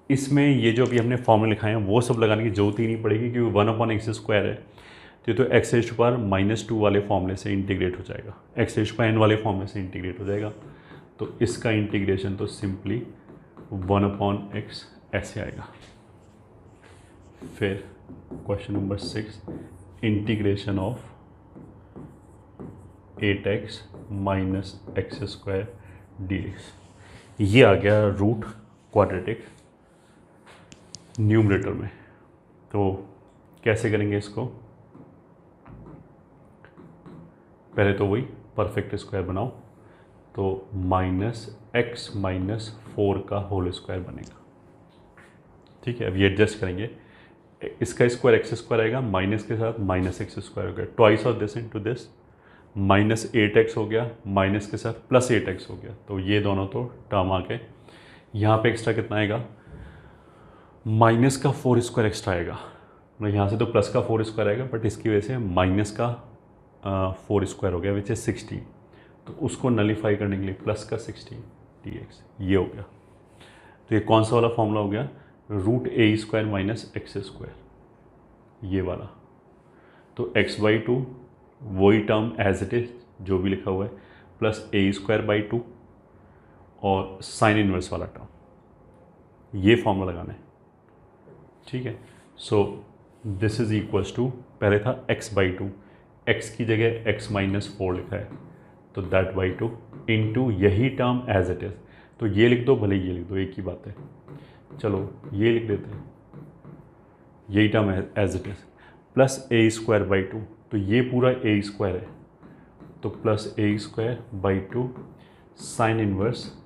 इसमें ये जो अभी हमने फॉर्मूला लिखाए हैं वो सब लगाने की जरूरत ही नहीं पड़ेगी, क्योंकि 1/x स्क्वायर है, तो ये तो x⁻² वाले फॉर्मूले से इंटीग्रेट हो जाएगा, x⁻n वाले फॉर्मूले से इंटीग्रेट हो जाएगा। तो इसका इंटीग्रेशन तो सिंपली 1/x ऐसे आएगा। फिर question number 6, integration of 8x minus x square dx। ये आ गया रूट क्वाड्रेटिक न्यूमरेटर में। तो कैसे करेंगे इसको? पहले तो वही परफेक्ट स्क्वायर बनाओ, तो -x-4 का होल स्क्वायर बनेगा। ठीक है, अब ये एडजस्ट करेंगे, इसका स्क्वायर एक्स स्क्वायर आएगा, माइनस के साथ माइनस एक्स स्क्वायर हो गया, twice of this into this, -8x हो गया, माइनस के साथ +8x हो गया, तो ये दोनों तो टर्म आ गए। यहाँ पे एक्स्ट्रा कितना आएगा? माइनस का 4 स्क्वायर एक्स्ट्रा आएगा, मतलब यहाँ से तो प्लस का 4 स्क्वायर आएगा, बट इसकी वजह से माइनस का 4 स्क्वायर हो गया, विच इज 16। तो उसको नलीफाई करने के लिए प्लस का 16 dx ये हो गया। तो ये कौन सा वाला फॉर्मूला हो गया? √a² माइनस एक्स स्क्वायर, ये वाला। तो x/2 वही टर्म एज इट इज जो भी लिखा हुआ है, प्लस a²/2 और साइन इनवर्स वाला टर्म, ये फॉर्मूला लगाना है। ठीक है, so this is equals to, पहले था x/2, x की जगह x-4 लिखा है, तो that/2 इंटू यही टर्म एज इट इज। तो ये लिख दो, भले ये लिख दो, एक ही बात है। चलो ये लिख देते हैं, यही term as it is, plus a²/2, तो ये पूरा a² है, तो plus a²/2 sign inverse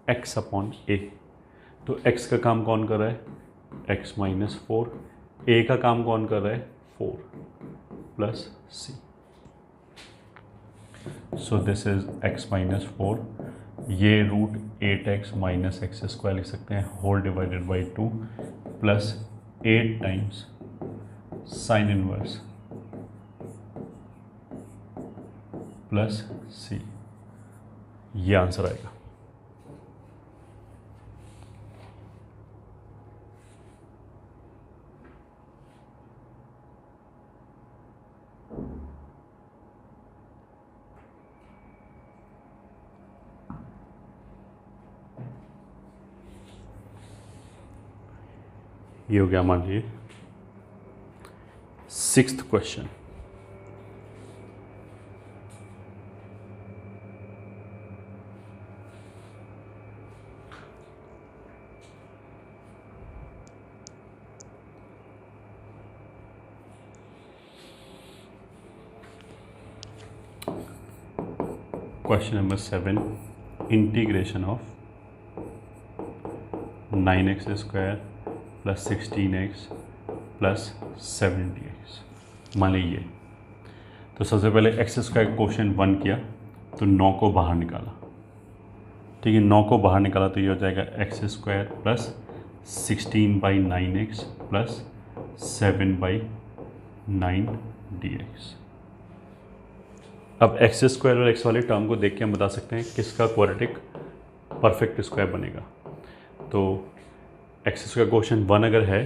x/a। तो x का काम कौन कर रहा है? x-4। a का काम कौन कर रहा है? 4 plus c। So this is x-4, ये √8x माइनस एक्स स्क्वायर लिख सकते हैं, whole divided by 2 plus 8 times sine inverse plus c, ये आंसर आएगा। ये हो गया मान लीजिए 6th question. Question number 7, integration of 9x square plus 16x plus 7dx। मान लीजिए, तो सबसे पहले एक्स स्क्वायर क्वेश्चन 1 किया, तो 9 को बाहर निकाला। ठीक है, 9 को बाहर निकाला तो ये हो जाएगा x square plus 16/9x plus 7/9dx। अब एक्स स्क्वायर और एक्स वाले टर्म को देख के हम बता सकते हैं किसका क्वाड्रेटिक परफेक्ट स्क्वायर बनेगा। तो एक्स स्क्वायर क्वेश्चन 1 अगर है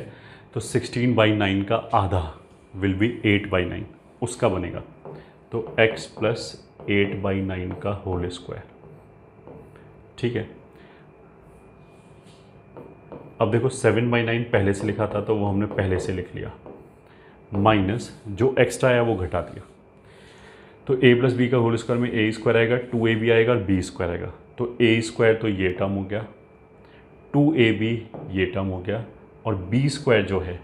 तो 16/9 का आधा विल बी 8/9, उसका बनेगा, तो x प्लस 8/9 का होल स्क्वायर। ठीक है, अब देखो 7/9 पहले से लिखा था तो वो हमने पहले से लिख लिया, माइनस जो एक्स्ट्रा आया वो घटा दिया। तो a प्लस बी का होल स्क्वायर में a स्क्वायर आएगा, 2ab आएगा और b स्क्वायर आएगा। तो a स्क्वायर तो ये टर्म हो गया, 2ab ये टर्म हो गया, और b स्क्वायर जो है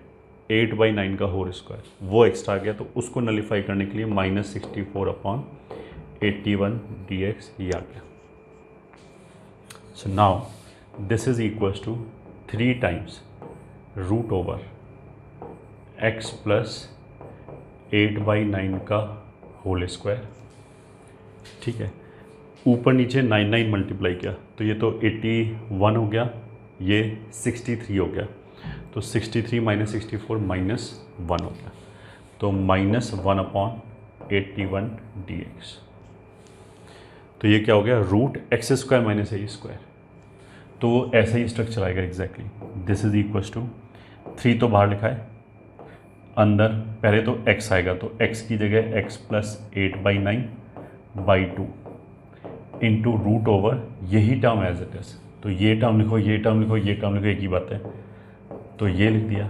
8/9 का होल स्क्वायर वो एक्स्ट्रा आ गया। तो उसको नलीफाई करने के लिए -64/81 dx ये आ गया। So now this is equals to 3 times root over x plus 8/9 का होल स्क्वायर। ठीक है, ऊपर नीचे 9 मल्टीप्लाई किया तो ये तो 81 हो गया, ये 63 हो गया। तो 63 माइनस 64 -1 हो गया, तो -1/81 dx। तो ये क्या हो गया, root x square minus a square. तो ऐसा ही स्ट्रक्चर आएगा exactly. This is equals to 3 तो बाहर लिखा है, अंदर पहले तो x आएगा, तो x की जगह x plus 8/9/2 into root over यही टर्म एज इट इज। तो ये टर्म लिखो, ये टर्म लिखो, ये टर्म लिखो, एक ही बात है। तो ये लिख दिया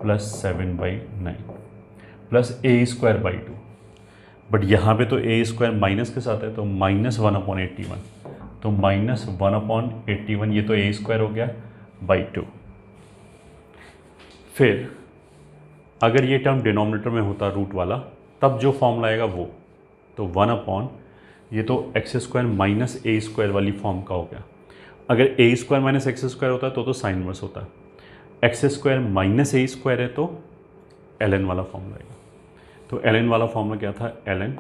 प्लस 7/9 प्लस a²/2। बट यहाँ पे तो a स्क्वायर माइनस के साथ है, तो -1/81। तो -1/81, ये तो a स्क्वायर हो गया /2। फिर अगर ये टर्म डिनोमिनेटर में होता रूट वाला, तब जो फॉर्मूला आएगा वो, तो 1/ ये तो x square minus a square वाली फॉर्म का हो गया। अगर a square minus x square होता है तो साइन इनवर्स होता है। X square minus a square है तो ln वाला फॉर्मूला आएगा। तो ln वाला फॉर्मूला क्या था, ln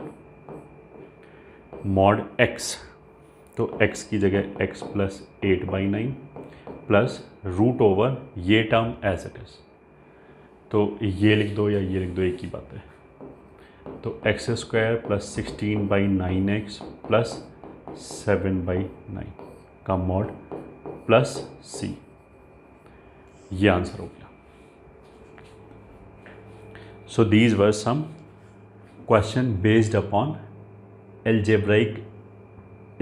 मॉड x, तो x की जगह x plus 8/9 plus root over ये टर्म एज इट इज। तो ये लिख दो या ये लिख दो, एक ही बात है। तो x square plus 16/9x plus 7/9 का मॉड प्लस c, ये आंसर हो गया। So these were some question based upon algebraic,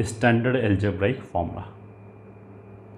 standard algebraic formula.